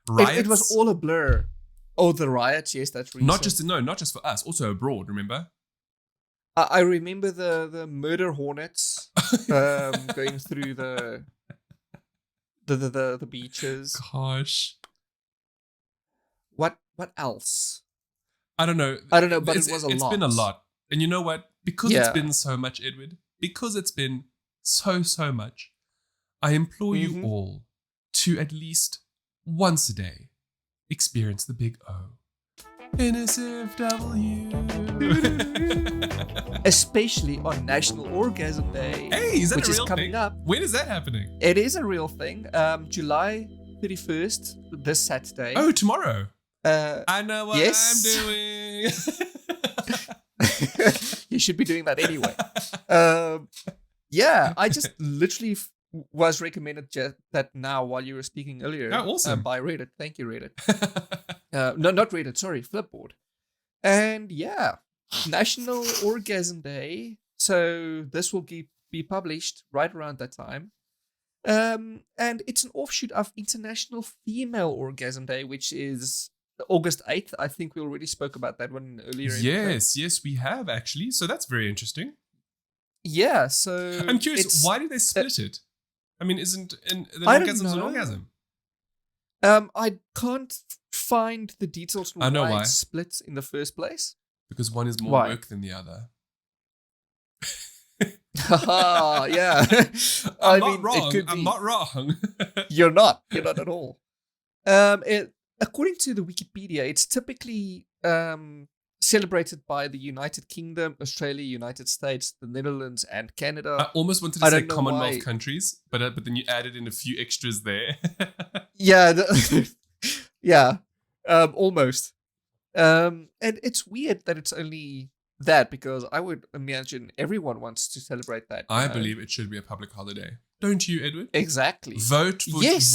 Riots. It was all a blur. Oh, the riots. Yes, that's recent. not just for us, also abroad. Remember? I remember the murder hornets going through the beaches. Gosh, What else? I don't know, but it was a lot. It's been a lot, and you know what? Because it's Yeah. been so much, Edward. Because it's been so much. I implore you Mhm. all to at least once a day experience the big O. NSFW. Especially on National Orgasm Day. Hey, is that which a is real coming thing? up. When is that happening? It is a real thing. July 31st, this Saturday. Oh, tomorrow. Uh, I know what Yes. I'm doing. you should be doing that anyway. Yeah, I just literally was recommended that now while you were speaking earlier. Oh, awesome. By Reddit. Thank you, Reddit. No, not Reddit. Sorry, Flipboard. And yeah, National Orgasm Day. So this will be published right around that time. And it's an offshoot of International Female Orgasm Day, which is August 8th. I think we already spoke about that one earlier. Yes, we have actually. So that's very interesting. Yeah, so I'm curious, it's- why did they split it? I mean, isn't an I don't orgasm an know. orgasm? I can't find the details I know why why. it's split in the first place. Because one is more Why? work than the other. Haha, yeah. I'm I not mean, wrong. it could I'm be. not wrong. You're not at all. According to the Wikipedia, it's typically celebrated by the United Kingdom, Australia, United States, the Netherlands, and I Canada. almost wanted I to say don't know Commonwealth why. countries, but then you added in a few extras there. Yeah, yeah, almost. And it's weird that it's only that, because I would imagine everyone wants to celebrate that. I believe it should be a public holiday. Don't you, Edward? Exactly. Vote Yes.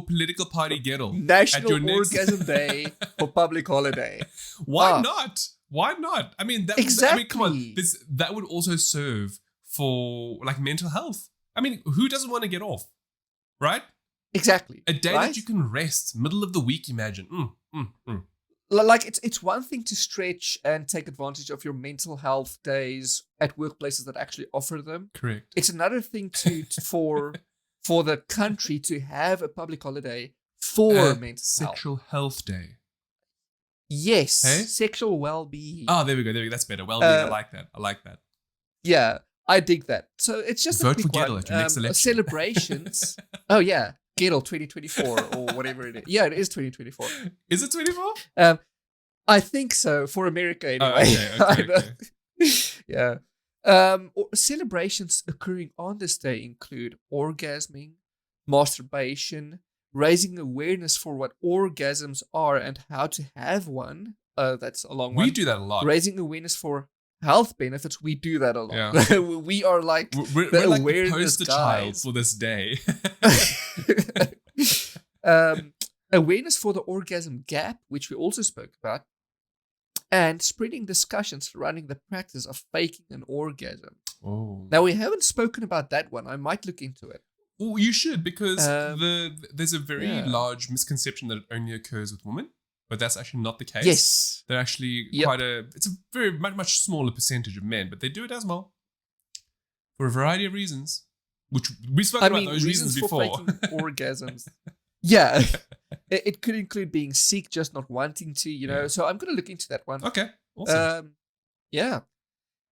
political party Gettle. National your next- Orgasm Day for public holiday. Why Ah. not? Why not? I mean, come on. Exactly. That would also serve for like mental health. I mean, who doesn't want to get off, right? Exactly. A day right? that you can rest, middle of the week. Imagine. Like it's one thing to stretch and take advantage of your mental health days at workplaces that actually offer them. Correct. It's another thing for the country to have a public holiday for mental health. Sexual health day. Yes, Hey? sexual well-being. Oh, there we go. That's better. Well-being. I like that. Yeah, I dig that. So it's just Vote a for quick Gettle one. at your next election. Celebrations. Oh yeah, Gettle 2024 or whatever it is. Yeah, it is 2024. Is it 24? I think so, for America anyway. Oh, okay. Yeah. Celebrations occurring on this day include orgasming, masturbation, raising awareness for what orgasms are and how to have one. That's a long one. We do that a lot. Raising awareness for health benefits. We do that a lot. Yeah. We are like We're the like the awareness poster child guys. for this day. Awareness for the orgasm gap, which we also spoke about, and spreading discussions surrounding the practice of faking an orgasm. Oh. Now, we haven't spoken about that one. I might look into it. Well, you should, because there's a very yeah. large misconception that it only occurs with women, but that's actually not the case. Yes. They're actually Yep. it's a very much smaller percentage of men, but they do it as well for a variety of reasons, which we've spoken about those reasons for before. faking orgasms. Yeah. It could include being sick, just not wanting to, Yeah. So I'm going to look into that one. Okay, awesome. Yeah.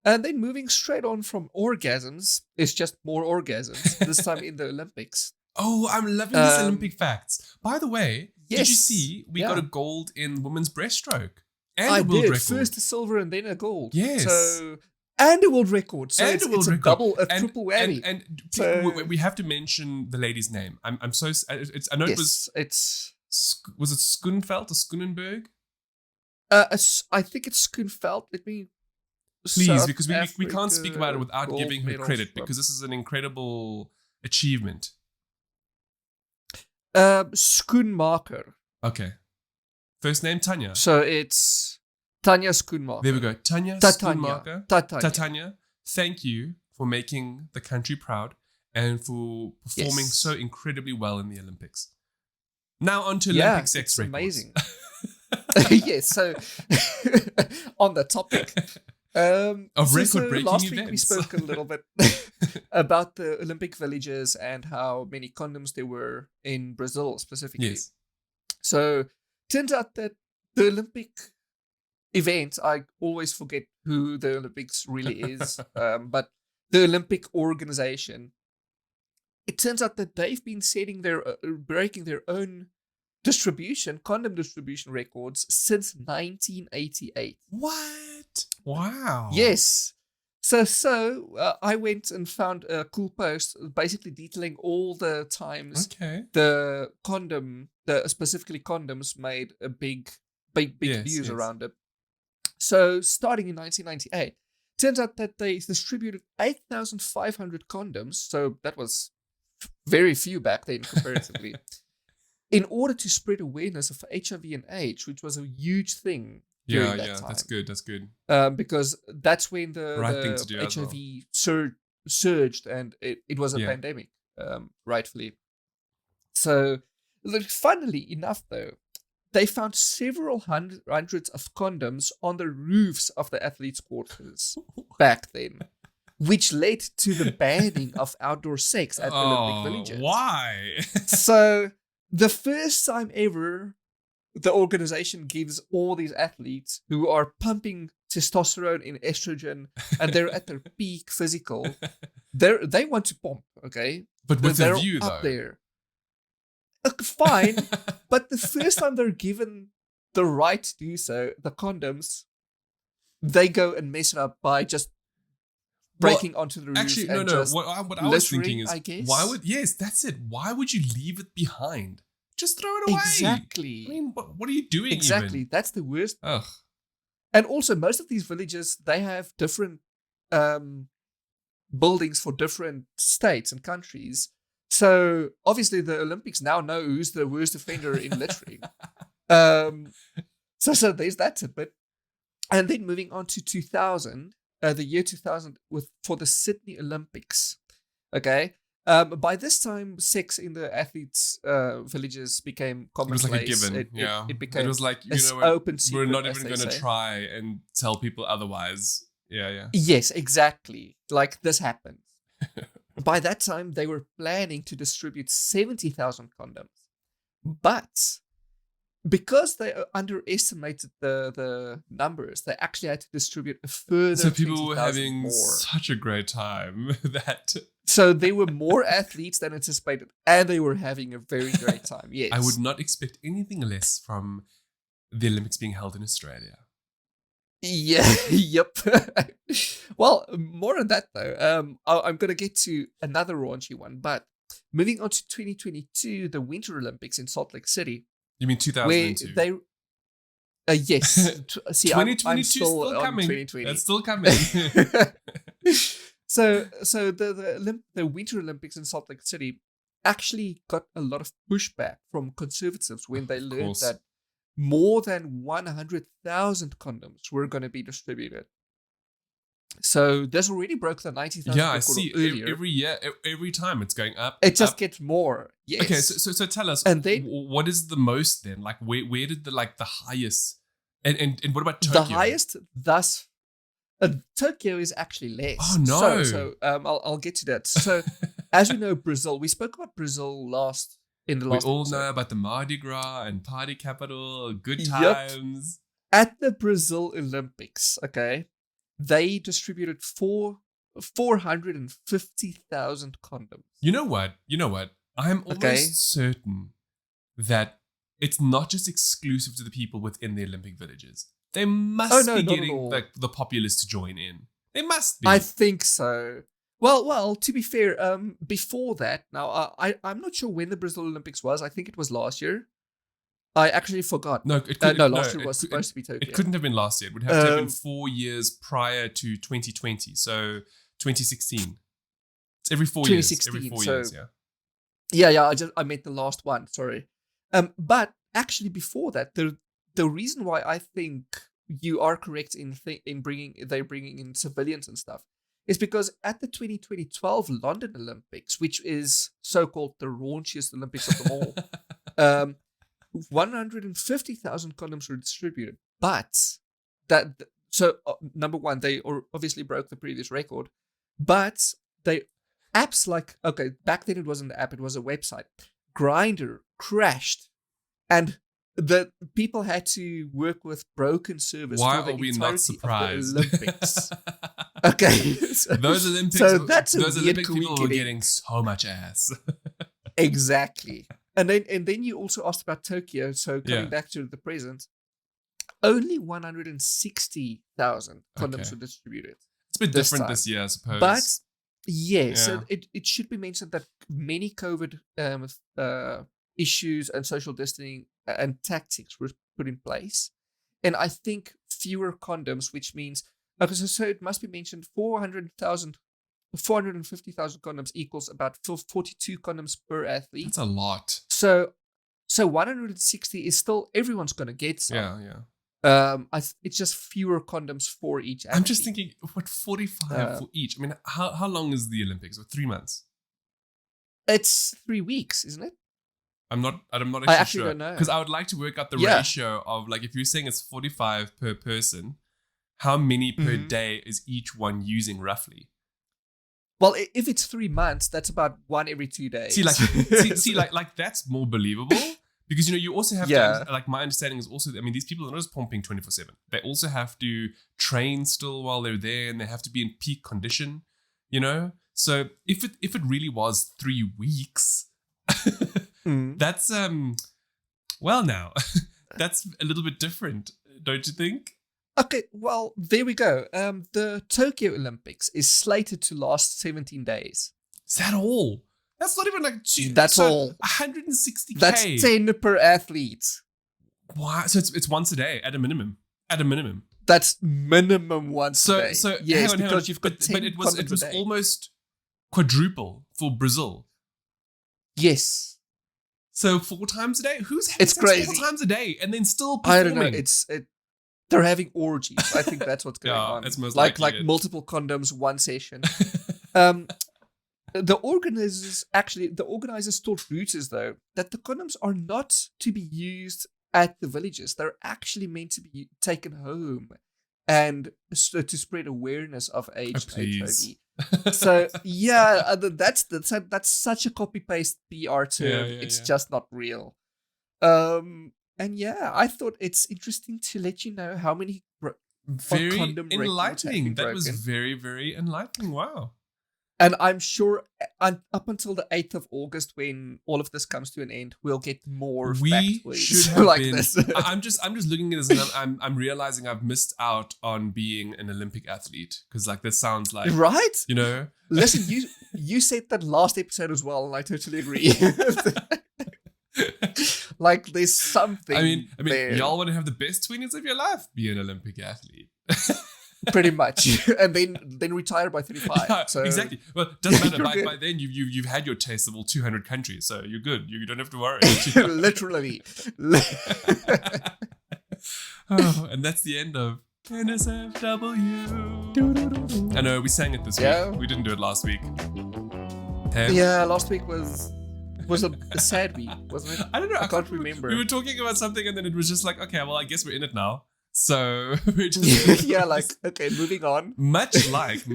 And then moving straight on from orgasms is just more orgasms, this time in the Olympics. Oh, I'm loving these Olympic facts. By the way, did you yes, see we got a gold in women's breaststroke and I a world did. record? First a silver and then a gold. Yes. So, and a world record. So And it's, a world it's a record. double, a triple whammy. And So- we have to mention the lady's name. I'm so I know it was it's. it Schoenfeld or Schoenenberg? I think it's Schoenfeld. Let me Please, South because we can't speak about it Africa without gold giving her medals credit, from- because this is an incredible achievement. Schoenmaker. Okay. First name, Tanya. So it's Tanya Schoenmaker. There we go. Tanya Tatanya. Schoenmaker. Tatanya. Tatanya, thank you for making the country proud and for performing Yes. so incredibly well in the Olympics. Now on to Yeah, Olympic sex it's records. amazing. Yes, so on the topic. Of so record-breaking last week we events. spoke a little bit about the Olympic villages and how many condoms there were in Brazil specifically. Yes. So turns out that the Olympic event, I always forget who the Olympics really is, but the Olympic organization, it turns out that they've been breaking their own condom distribution records since 1988. What? Wow. Yes. So I went and found a cool post basically detailing all the times Okay. specifically condoms made a big Yes, news yes. around it. So starting in 1998, turns out that they distributed 8,500 condoms. So that was very few back then comparatively. In order to spread awareness of HIV and AIDS, which was a huge thing during that time. That's good. That's good. Because that's when Right thing to do the as well. HIV surged and it was a Yeah. pandemic, rightfully. So, look, funnily enough, though, they found several hundreds of condoms on the roofs of the athletes' quarters back then, which led to the banning of outdoor sex at Olympic villages. Why? So, the first time ever, the organization gives all these athletes who are pumping testosterone and estrogen and they're at their peak physical, they want to pump, okay? But with they're the view, up though. there. Fine, but the first time they're given the right to do so, the condoms, they go and mess it up by just breaking onto the roof. Actually, no. and just What I was thinking littering, is, I guess. why would? Yes, that's it. Why would you leave it behind? Just throw it away. Exactly. I mean, what are you doing? Exactly. Even? That's the worst. Ugh. And also, most of these villages, they have different buildings for different states and countries. So obviously, the Olympics now know who's the worst offender in littering. So there's that a bit. And then moving on to 2000, the year 2000, for the Sydney Olympics. Okay. By this time, sex in the athletes' villages became It commonplace. was like a given. It became It was like, open we're secret, not as even they going to say. try and tell people otherwise. Yeah. Yes, exactly. Like this happened. By that time, they were planning to distribute 70,000 condoms. But because they underestimated the numbers, they actually had to distribute a further So people were 20,000 having more. such a great time that So there were more athletes than anticipated, and they were having a very great time. Yes. I would not expect anything less from the Olympics being held in Australia. Yeah, yep. Well, more on that though. I'm going to get to another raunchy one, but moving on to 2022, the Winter Olympics in Salt Lake City, You mean where 2002? they, yes, see, I'm 2022 still on coming. 2020. That's still coming. So the Winter Olympics in Salt Lake City actually got a lot of pushback from conservatives when they Of learned course. that more than 100,000 condoms were going to be distributed. So this already broke the 90,000 Yeah, I record see. earlier. Every year, every time it's going up. It just up. gets more. Yes. Okay, so tell us, And then- what is the most then? Like, where did the highest? And what about Tokyo? The highest thus. Tokyo is actually less. Oh, no. So I'll get to that. So as we know, Brazil. We spoke about Brazil in the We last. all episode. know about the Mardi Gras and party capital, good Yep. times. At the Brazil Olympics, okay, they distributed 450,000 condoms. You know what? I'm almost Okay. certain that it's not just exclusive to the people within the Olympic villages. They must Oh, no, be not at getting all. the populace to join in. They must be. I think so. Well. To be fair, before that, now I'm not sure when the Brazil Olympics was. I think it was last year. I actually forgot. No, it could, No, no, last year was supposed to be Tokyo. It couldn't have been last year. It would have to have been 4 years prior to 2020. So 2016. It's every 4 years. Every 4 years, yeah. Yeah. I meant the last one. Sorry. But actually, before that, the reason why I think you are correct in bringing in civilians and stuff is because at the 2012 London Olympics, which is so-called the raunchiest Olympics of them all, 150,000 condoms were distributed. But number one, they obviously broke the previous record, but apps like, okay, back then it wasn't an app, it was a website. Grindr crashed, and the people had to work with broken service. Why for the are we not surprised? Olympics. Okay, those Olympics. So that's those Olympic people were getting so much ass. Exactly, and then you also asked about Tokyo. So coming back to the present, only 160,000 condoms were distributed. It's a bit different this year, I suppose. But so it should be mentioned that many COVID issues and social distancing and tactics were put in place, and I think fewer condoms, which means so it must be mentioned 450,000 condoms equals about 42 condoms per athlete. That's a lot. So 160 is still everyone's gonna get some. Yeah. It's just fewer condoms for each athlete. I'm just thinking, what, 45 for each? I mean, how long is the Olympics? 3 months? It's 3 weeks, isn't it? I'm not actually I actually sure. don't know. Because I would like to work out the ratio of, like, if you're saying it's 45 per person, how many per day is each one using roughly? Well, if it's 3 months, that's about one every 2 days. See, like that's more believable. Because, you also have to, like, my understanding is also, I mean, these people are not just pumping 24/7. They also have to train still while they're there, and they have to be in peak condition, So if it really was 3 weeks, that's, well, now, that's a little bit different, don't you think? Okay, well, there we go. The Tokyo Olympics is slated to last 17 days. Is that all? That's not even like two. That's all. 160K. That's 10 per athlete. Wow. So it's once a day at a minimum. That's minimum once a day. So yes, hang on. because you've got 10 but it was a day. almost quadruple for Brazil. Yes. So 4 times a day? Who's having it's crazy. 4 times a day and then still performing? I don't know. They're having orgies. I think that's what's going on. It's most like likely multiple condoms, one session. The organizers told Reuters, though, that the condoms are not to be used at the villages. They're actually meant to be taken home and to spread awareness of HIV. So that's such a copy paste PR term. It's just not real. And I thought it's interesting to let you know how many very condom enlightening. That was very, very enlightening. Wow. And I'm sure up until the 8th of August, when all of this comes to an end, we'll get more should have like been, this. I'm just looking at this and I'm realizing I've missed out on being an Olympic athlete, because like this sounds like, right? Listen, you said that last episode as well, and I totally agree. Like there's something. I mean, there. Y'all want to have the best 20s of your life, be an Olympic athlete. Pretty much, and then retire by 35. So exactly. Well, it doesn't matter. By then, you've had your taste of all 200 countries, so you're good. You don't have to worry. Literally. And that's the end of NSFW. I know we sang it this week. We didn't do it last week. Hey? Yeah, last week was a sad week, wasn't it? I don't know. I can't remember. We were talking about something, and then it was just like, okay, well, I guess we're in it now. So we're just okay, moving on. Much like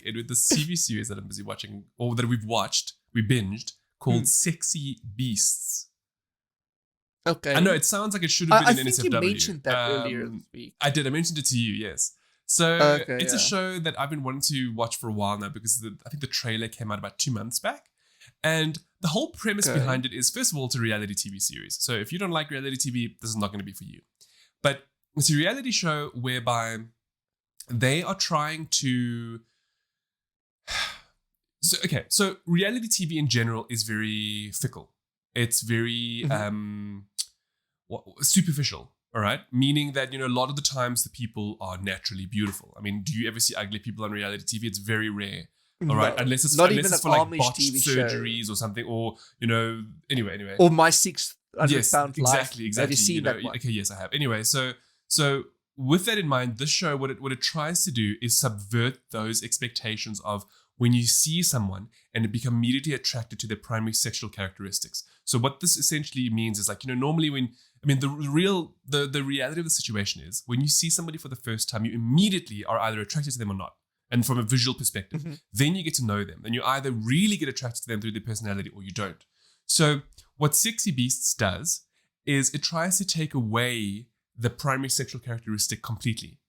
it with this TV series that I'm busy watching, or that we binged, called Sexy Beasts. Okay. I know it sounds like it should have been an NSFW. I think you mentioned that earlier this week. I did. I mentioned it to you, yes. So it's a show that I've been wanting to watch for a while now, because I think the trailer came out about 2 months back. And the whole premise behind it is, first of all, it's a reality TV series. So if you don't like reality TV, this is not going to be for you. But it's a reality show whereby they are trying to... So reality TV in general is very fickle. It's very... superficial. All right, meaning that a lot of the times the people are naturally beautiful. I mean, do you ever see ugly people on reality TV? It's very rare. All right, No, unless it's not even an for like Amish botched TV show. surgeries or something, or anyway. Or My 600 Yes, Pound Life. exactly. Have you seen that one? Okay, yes, I have. Anyway, so with that in mind, this show, what it tries to do is subvert those expectations of when you see someone and become immediately attracted to their primary sexual characteristics. So what this essentially means is like, normally the reality of the situation is when you see somebody for the first time, you immediately are either attracted to them or not. And from a visual perspective, then you get to know them. And you either really get attracted to them through their personality or you don't. So what Sexy Beasts does is it tries to take away the primary sexual characteristic completely.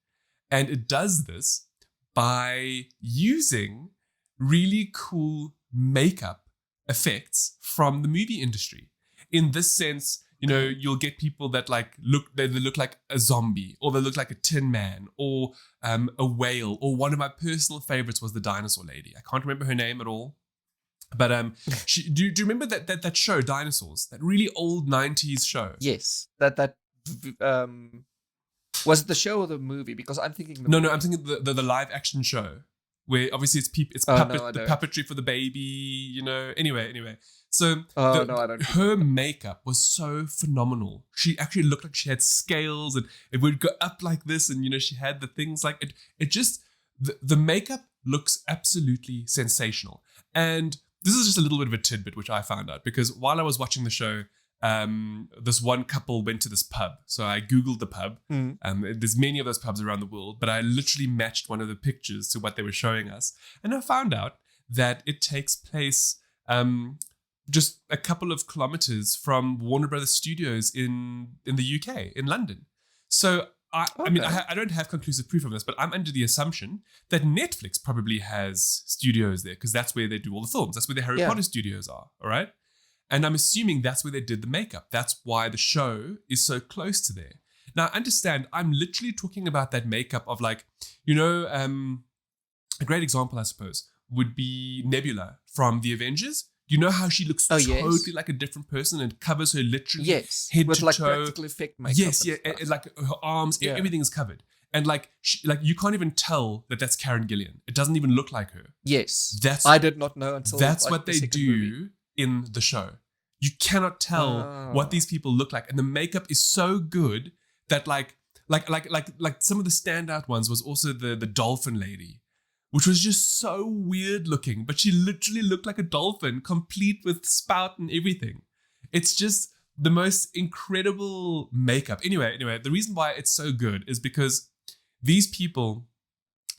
And it does this by using really cool makeup effects from the movie industry. In this sense, you'll get people that they look like a zombie, or they look like a tin man, or a whale, or one of my personal favorites was the dinosaur lady. I can't remember her name at all. But do you remember that show, Dinosaurs? That really old 90s show? Yes. That was it the show or the movie? Because I'm thinking No, I'm thinking the live action show. Where obviously it's puppetry for the baby, Anyway. So I don't. Her makeup was so phenomenal. She actually looked like she had scales, and it would go up like this, and she had the things like it. It just the makeup looks absolutely sensational. And this is just a little bit of a tidbit which I found out because while I was watching the show, this one couple went to this pub. So I Googled the pub. There's many of those pubs around the world, but I literally matched one of the pictures to what they were showing us. And I found out that it takes place just a couple of kilometers from Warner Brothers Studios in the UK, in London. So I don't have conclusive proof of this, but I'm under the assumption that Netflix probably has studios there because that's where they do all the films. That's where the Harry Potter studios are, all right? And I'm assuming that's where they did the makeup. That's why the show is so close to there. Now, understand, I'm literally talking about that makeup of like, a great example, I suppose, would be Nebula from The Avengers. You know how she looks totally like a different person and covers her literally head with to like toe. practical effect makeup. Yes, and like her arms, everything is covered. And like you can't even tell that that's Karen Gillan. It doesn't even look like her. Yes, I did not know until that's like, what they do movie. In the show. You cannot tell what these people look like, and the makeup is so good that like some of the standout ones was also the dolphin lady, which was just so weird looking, but she literally looked like a dolphin, complete with spout and everything. It's just the most incredible makeup. Anyway, the reason why it's so good is because these people,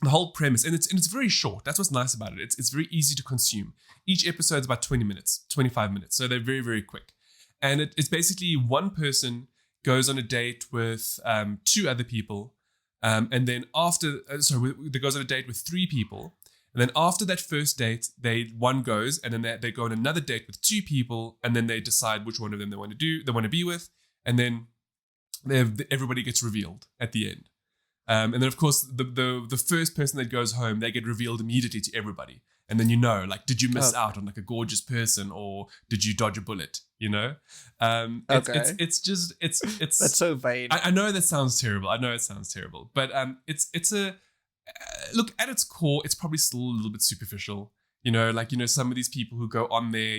the whole premise, and it's very short. That's what's nice about it. It's very easy to consume. Each episode is about 20 minutes, 25 minutes. So they're very, very quick. And it's basically one person goes on a date with two other people. And then they goes on a date with three people. And then after that first date, one goes, and then they go on another date with two people, and then they decide which one of them they want to be with. And then everybody gets revealed at the end. And then, of course, the first person that goes home, they get revealed immediately to everybody. And then did you miss out on like a gorgeous person, or did you dodge a bullet? It's that's so vain. I know that sounds terrible. But it's a look at its core. It's probably still a little bit superficial. Some of these people who go on there,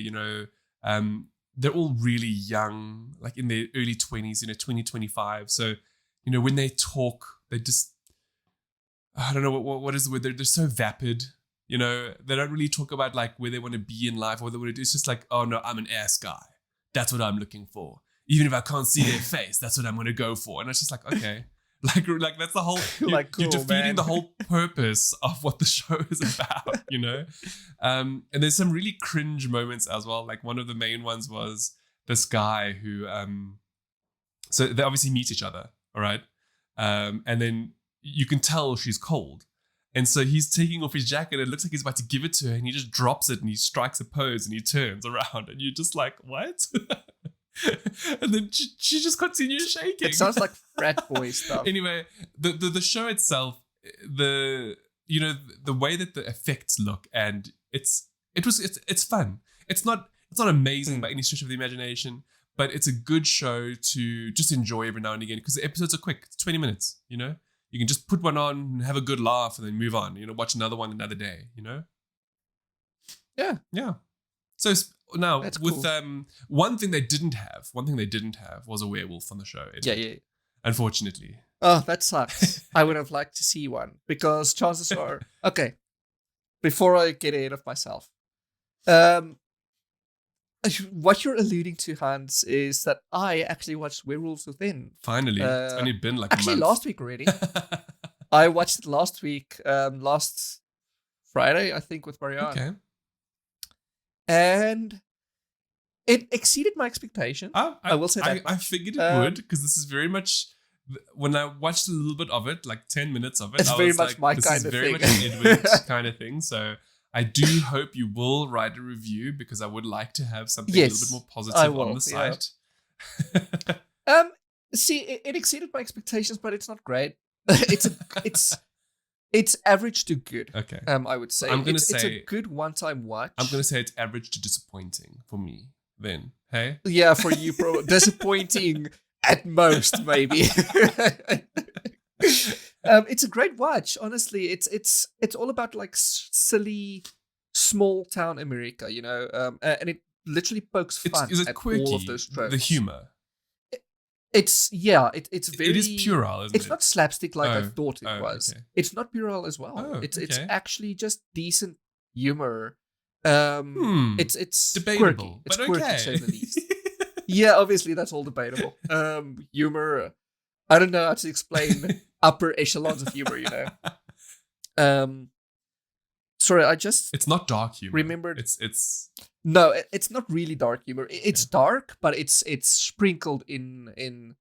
they're all really young, like in their early 20s, 20, 25. So when they talk, they just, I don't know what is the word. They're so vapid. They don't really talk about like where they want to be in life or what they want to do. It's just like, oh no, I'm an ass guy. That's what I'm looking for. Even if I can't see their face, that's what I'm going to go for. And it's just like, okay, like that's the whole, like, cool, you're defeating man. the whole purpose of what the show is about, And there's some really cringe moments as well. Like one of the main ones was this guy who, so they obviously meet each other, all right? And then you can tell she's cold. And so he's taking off his jacket and it looks like he's about to give it to her, and he just drops it and he strikes a pose and he turns around and you're just like, what? And then she just continues shaking. It sounds like frat boy stuff. Anyway, the show itself, the way that the effects look, and it's fun. It's not amazing by any stretch of the imagination, but it's a good show to just enjoy every now and again because the episodes are quick. It's 20 minutes, you know? You can just put one on and have a good laugh and then move on, you know, watch another one another day, you know? Yeah. Yeah. So now That's with cool. one thing they didn't have was a werewolf on the show. Yeah. Unfortunately. Oh, that sucks. I would have liked to see one because chances are okay. Before I get ahead of myself, what you're alluding to, Hans, is that I actually watched Werewolves Within. Finally, it's only been like actually a month. last week already. I watched it last week, last Friday, I think, with Marianne. Okay. And it exceeded my expectation. I will say that. I figured it would because this is very much. When I watched a little bit of it, like 10 minutes of it, it's I very was much like, my this kind is of very thing. much an Edward kind of thing. So I do hope you will write a review because I would like to have something a little bit more positive on the site. Yeah. See, it exceeded my expectations, but it's not great. It's average to good. Okay. I would say it's a good one-time watch. I'm gonna say it's average to disappointing for me. Then, hey. Yeah, for you, disappointing at most, maybe. It's a great watch. Honestly, it's all about like silly small town America, you know, and it literally pokes fun at quirky, all of those tropes. The humor. It's very. It is puerile, isn't it? It's not slapstick like I thought it was. Okay. It's not puerile as well. Oh, it's actually just decent humor. It's debatable, quirky. It's but quirky, okay. to say the least. Yeah, obviously that's all debatable. Humor. I don't know how to explain upper echelons of humor. You know. Sorry, I just. It's not dark humor. Remembered. It's. No, it's not really dark humor. It's dark, but it's sprinkled in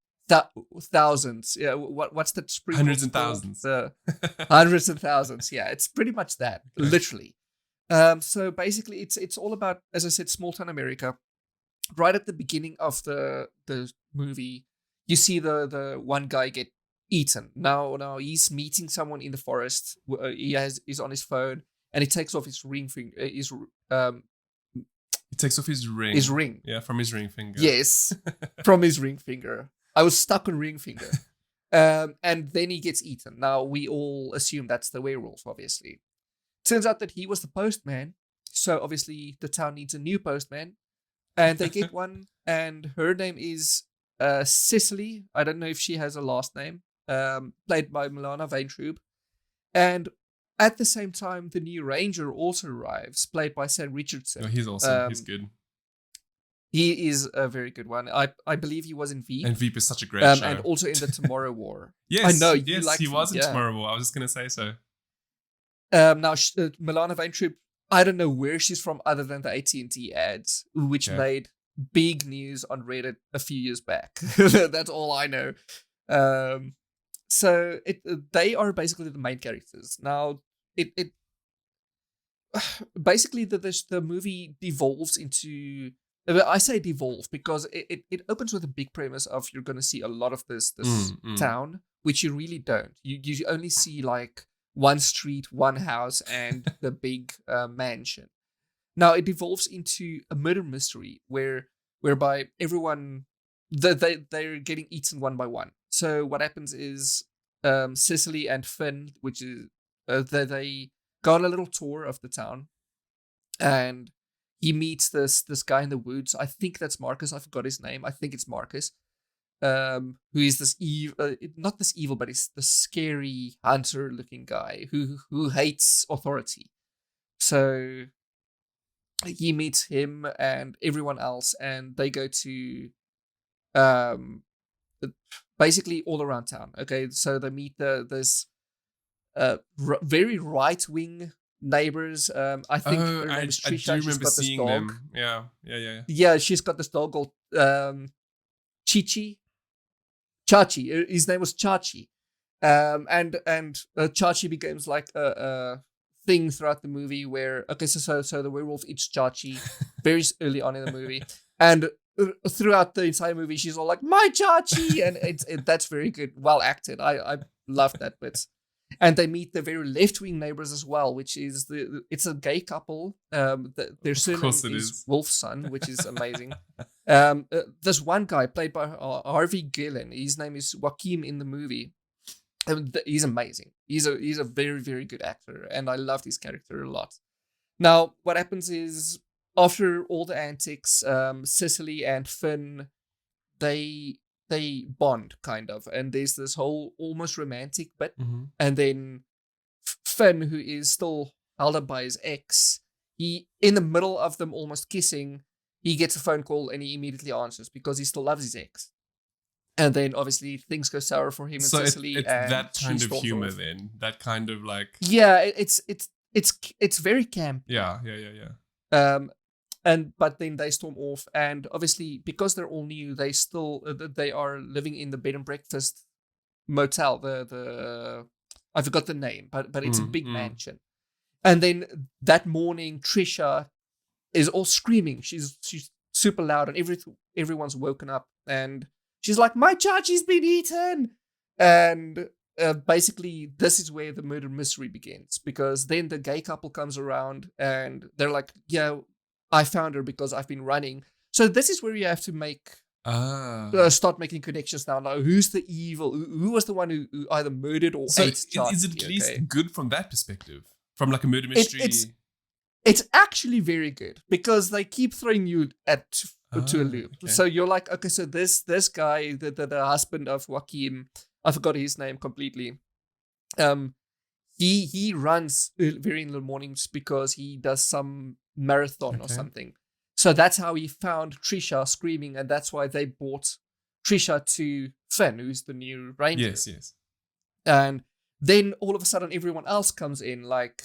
thousands. Yeah, what's that sprinkled? Hundreds and thousands. Hundreds and thousands. Yeah, it's pretty much that, literally. So basically, it's all about, as I said, small town America. Right at the beginning of the movie, you see the one guy get eaten. Now he's meeting someone in the forest. He's on his phone, and he takes off his ring finger. He takes off his ring. His ring. Yeah, from his ring finger. Yes, from his ring finger. I was stuck on ring finger. And then he gets eaten. Now, we all assume that's the werewolf, obviously. Turns out that he was the postman. So, obviously, the town needs a new postman. And they get one. And her name is Cicely. I don't know if she has a last name. Played by Milana Vaintrub. And at the same time, the new ranger also arrives, played by Sam Richardson. Oh, he's awesome. He's good. He is a very good one. I believe he was in Veep. And Veep is such a great show. And also in the Tomorrow War. Yes, I know. Yes, he was in Tomorrow War. I was just going to say so. Now, Milana Vaintrub, I don't know where she's from other than the AT&T ads, which made big news on Reddit a few years back. That's all I know. So they are basically the main characters. Now, it basically the movie devolves into. I say devolve because it opens with a big premise of you're going to see a lot of this town, which you really don't. You only see like one street, one house, and the big mansion. Now it devolves into a murder mystery whereby everyone they're getting eaten one by one. So what happens is Cicely and Finn, which is they go on a little tour of the town, and he meets this guy in the woods. I think that's Marcus. I forgot his name. I think it's Marcus. Who is this not this evil, but he's the scary hunter-looking guy who hates authority. So he meets him and everyone else, and they go to basically all around town. Okay, so they meet this very right-wing neighbors. I think her name is Trisha. I do remember seeing them. Yeah. Yeah, she's got this dog called Chachi. His name was Chachi. And Chachi becomes like a thing throughout the movie where so the werewolf eats Chachi very early on in the movie, and throughout the entire movie she's all like, my Chachi, and that's very good, well acted. I love that bit. And they meet the very left-wing neighbors as well, which is it's a gay couple. Their surname is Wolfson, which is amazing. This one guy played by Harvey Gillen. His name is Joaquin in the movie. He's amazing. He's a very, very good actor, and I loved his character a lot. Now, what happens is after all the antics, Cicely and Finn, they bond kind of, and there's this whole almost romantic bit, and then Finn, who is still held up by his ex, he in the middle of them almost kissing, he gets a phone call and he immediately answers because he still loves his ex. And then obviously things go sour for him and Cicely. It's and that kind of humor then, that kind of like it's very camp. Yeah. But then they storm off, and obviously because they're all new, they are living in the bed and breakfast motel. The I forgot the name, but it's a big mansion. And then that morning, Trisha is all screaming. She's super loud, and everyone's woken up, and she's like, "My Chachi's been eaten!" And basically, this is where the murder mystery begins, because then the gay couple comes around, and they're like, "Yeah, I found her because I've been running." So this is where you have to start making connections now. Now, who's the evil? Who was the one who either murdered or ate Chachi? Is it at least good from that perspective? From like a murder mystery? It's actually very good, because they keep throwing you to a loop. Okay. So you're like, okay, so this guy, the husband of Joaquin, I forgot his name completely. He runs very in the mornings because he does some marathon or something. So that's how he found Trisha screaming, and that's why they brought Trisha to Finn, who's the new ranger. Yes. And then all of a sudden everyone else comes in, like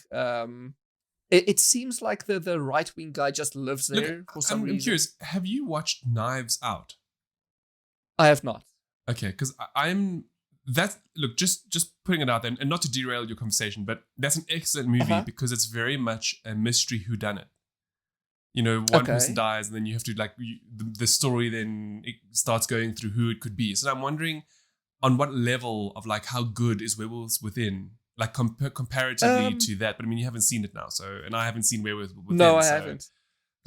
it seems like the right-wing guy just lives there for some reason. I'm curious, have you watched Knives Out? I have not. Okay, because just putting it out there, and not to derail your conversation, but that's an excellent movie because it's very much a mystery whodunit. You know, one person dies, and then you have to the story then it starts going through who it could be. So I'm wondering, on what level of like how good is Werewolves Within, like comparatively to that? But I mean, you haven't seen it now, and I haven't seen Werewolves Within. No, I haven't.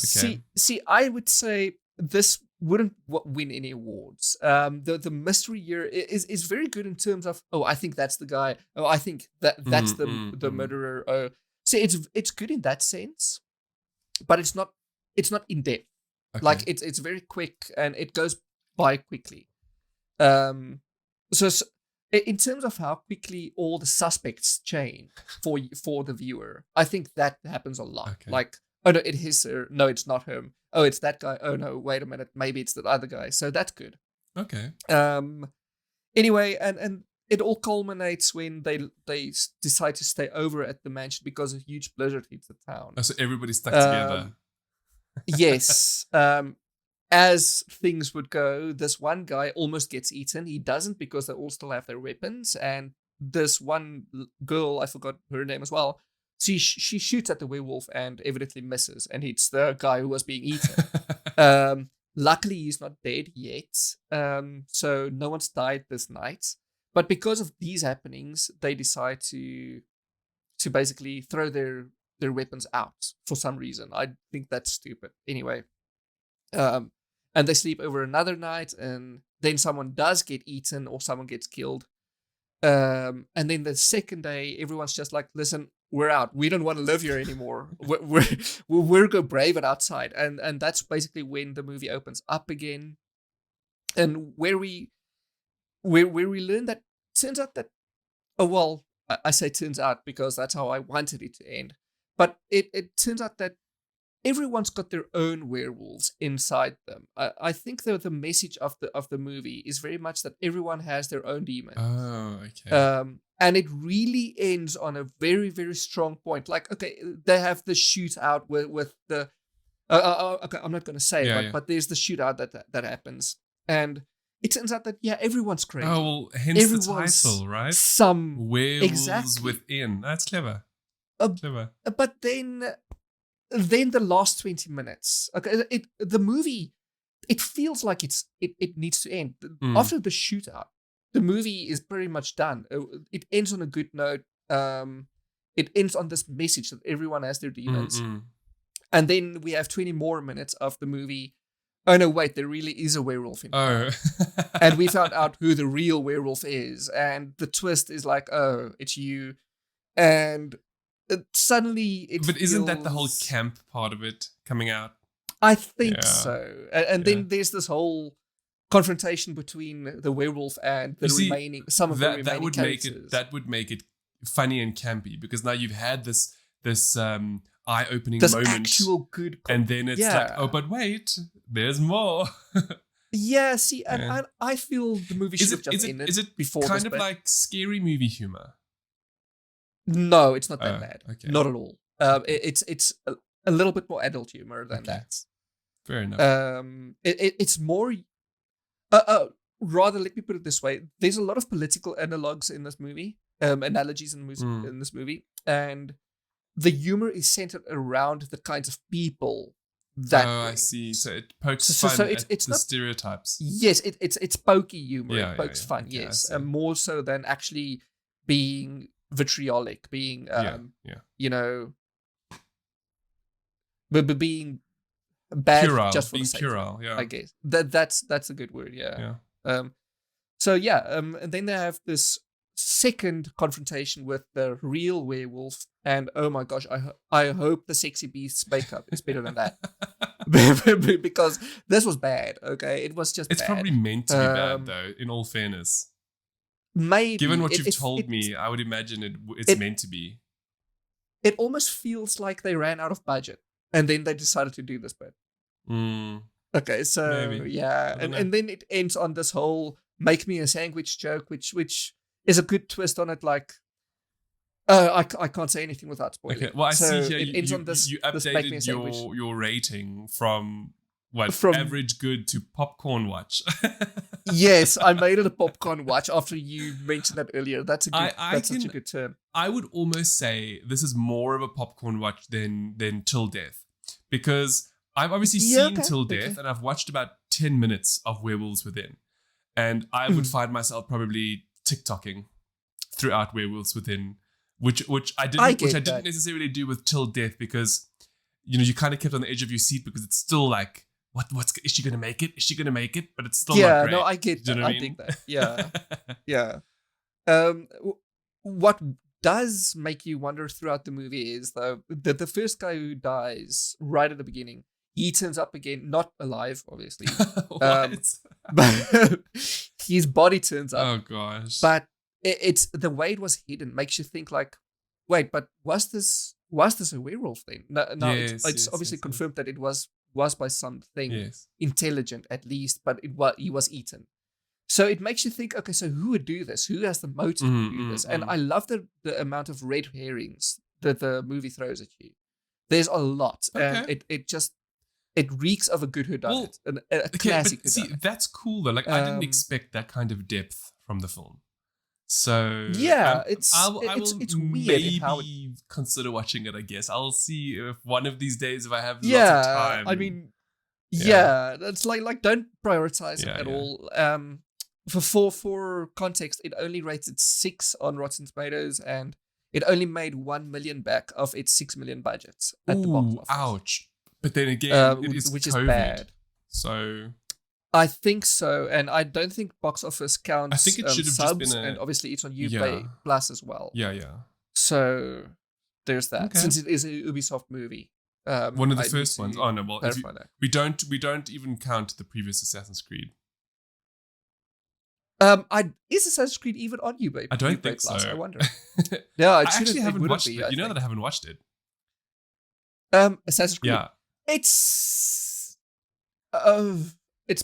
Okay. See, I would say this wouldn't win any awards. The mystery here is very good in terms of, I think that's the guy. Oh, I think that's the murderer. Oh, see, it's good in that sense, but it's not in depth. Okay. Like it's very quick and it goes by quickly. So in terms of how quickly all the suspects change for the viewer, I think that happens a lot. Okay. Like, oh no, it is her. No, it's not him. Oh, it's that guy. Oh no, wait a minute. Maybe it's the other guy. So that's good. Okay. Anyway, and it all culminates when they decide to stay over at the mansion because a huge blizzard hits the town. Oh, so everybody's stuck together. Yes. As things would go, this one guy almost gets eaten. He doesn't, because they all still have their weapons. And this one girl, I forgot her name as well, she shoots at the werewolf and evidently misses and hits the guy who was being eaten. Luckily, he's not dead yet. So no one's died this night. But because of these happenings, they decide to basically throw their weapons out for some reason. I think that's stupid. Anyway. And they sleep over another night, and then someone does get eaten or someone gets killed. And then the second day, everyone's just like, listen, we're out. We don't want to live here anymore. We're go brave it outside. And that's basically when the movie opens up again. And where we learn that, turns out that, I say turns out because that's how I wanted it to end. But it turns out that everyone's got their own werewolves inside them. I think the message of the movie is very much that everyone has their own demons. Oh, okay. And it really ends on a very, very strong point. Like, okay, they have the shootout with the. Okay, I'm not going to say it, but there's the shootout that happens, and it turns out that everyone's crazy. Oh, well, hence the title, right? Some Werewolves Within. That's clever. Clever. But then the last 20 minutes, okay, the movie, it feels like it needs to end after the shootout. the movie is pretty much done. It ends on a good note. It ends on this message that everyone has their demons. And then we have 20 more minutes of the movie. Oh, no, wait, there really is a werewolf in it. And we found out who the real werewolf is. And the twist is like, oh, it's you. And suddenly it But isn't that the whole camp part of it coming out? I think so. And then there's this whole confrontation between the werewolf and the remaining characters. That would make it funny and campy, because now you've had this eye-opening this moment, actual good and then it's like, oh, but wait, there's more. Yeah, see, and I feel the movie should have just ended before. Is it kind of like scary movie humor? No, it's not that bad. Okay. Not at all. It's a little bit more adult humor than that. Fair enough. It's more. Rather, let me put it this way: there's a lot of political analogs in this movie, analogies in this movie, and the humor is centered around the kinds of people that. Oh, I see. So it pokes fun at the stereotypes. Yes, it's pokey humor. Yeah, it pokes fun. Okay, yes, more so than actually being vitriolic, being you know, but being bad puerile, just for being the sake puerile, of it, I guess that's a good word. Yeah. And then they have this second confrontation with the real werewolf, and oh my gosh, I hope the Sexy Beasts makeup is better than that. Because this was bad. Okay, it was just. It's bad. Probably meant to be bad, though. In all fairness, maybe given what you've told me, I would imagine it's meant to be. It almost feels like they ran out of budget, and then they decided to do this bit. Okay, so maybe. Yeah, and then it ends on this whole "make me a sandwich" joke, which is a good twist on it. Like, I can't say anything without spoiling. Okay. Well, I see here it ends on this. You this "make me a updated sandwich." your rating from average good to popcorn watch. Yes, I made it a popcorn watch after you mentioned that earlier. That's such a good term. I would almost say this is more of a popcorn watch than Till Death, because I've obviously seen Till Death, and I've watched about 10 minutes of Werewolves Within, and I would find myself probably TikToking throughout Werewolves Within, which I didn't necessarily do with Till Death, because you kind of kept on the edge of your seat, because it's still like, what's is she gonna make it? Is she gonna make it? But it's still not great. No, I get that. I think that. Yeah. What does make you wonder throughout the movie is though that the first guy who dies right at the beginning, he turns up again, not alive, obviously. But his body turns up. Oh gosh! But it's the way it was hidden makes you think like, wait, but was this a werewolf then? No, it's obviously confirmed that it was by something intelligent at least, but he was eaten. So it makes you think, okay, so who would do this? Who has the motive to do this? And I love the amount of red herrings that the movie throws at you. There's a lot, and it reeks of a good whodunit, a classic whodunit. See, that's cool though. Like I didn't expect that kind of depth from the film. So yeah, I will it's weird maybe how consider watching it. I guess I'll see if one of these days, if I have lots of time. I mean, that's like don't prioritize it at all. For context, it only rated 6 on Rotten Tomatoes, and it only made 1 million back of its 6 million budget at the box office. Ouch! But then again, which COVID, is bad. So I think so, and I don't think box office counts. I think it should have subs, just been and obviously it's on Uplay Plus as well. Yeah. So there's that. Okay. Since it is a Ubisoft movie, one of the first ones. Oh no, well, that. we don't even count the previous Assassin's Creed. Is Assassin's Creed even on Uplay? I don't think Plus? so. I wonder. Yeah, I actually haven't watched it. You know that I haven't watched it. Assassin's Creed. Yeah, it's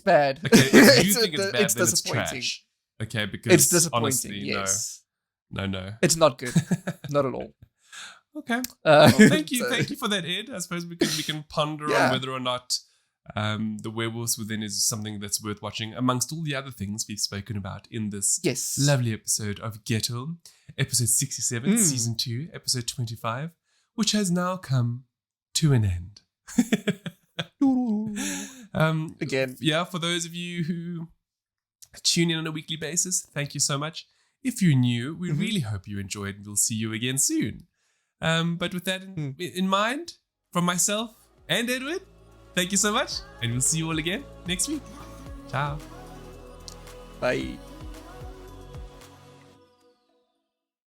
bad. Okay, if you think it's bad, it's then disappointing. it's trash. Okay, because it's disappointing. Honestly, yes. No. It's not good. Not at all. Okay. Well, thank you for that, Ed. I suppose we can ponder on whether or not the Werewolves Within is something that's worth watching amongst all the other things we've spoken about in this lovely episode of Ghetto, episode 67, season 2, episode 25, which has now come to an end. Again. Yeah, for those of you who tune in on a weekly basis, thank you so much. If you're new, we really hope you enjoyed, and we'll see you again soon. But with that in mind, from myself and Edward, thank you so much, and we'll see you all again next week. Ciao. Bye.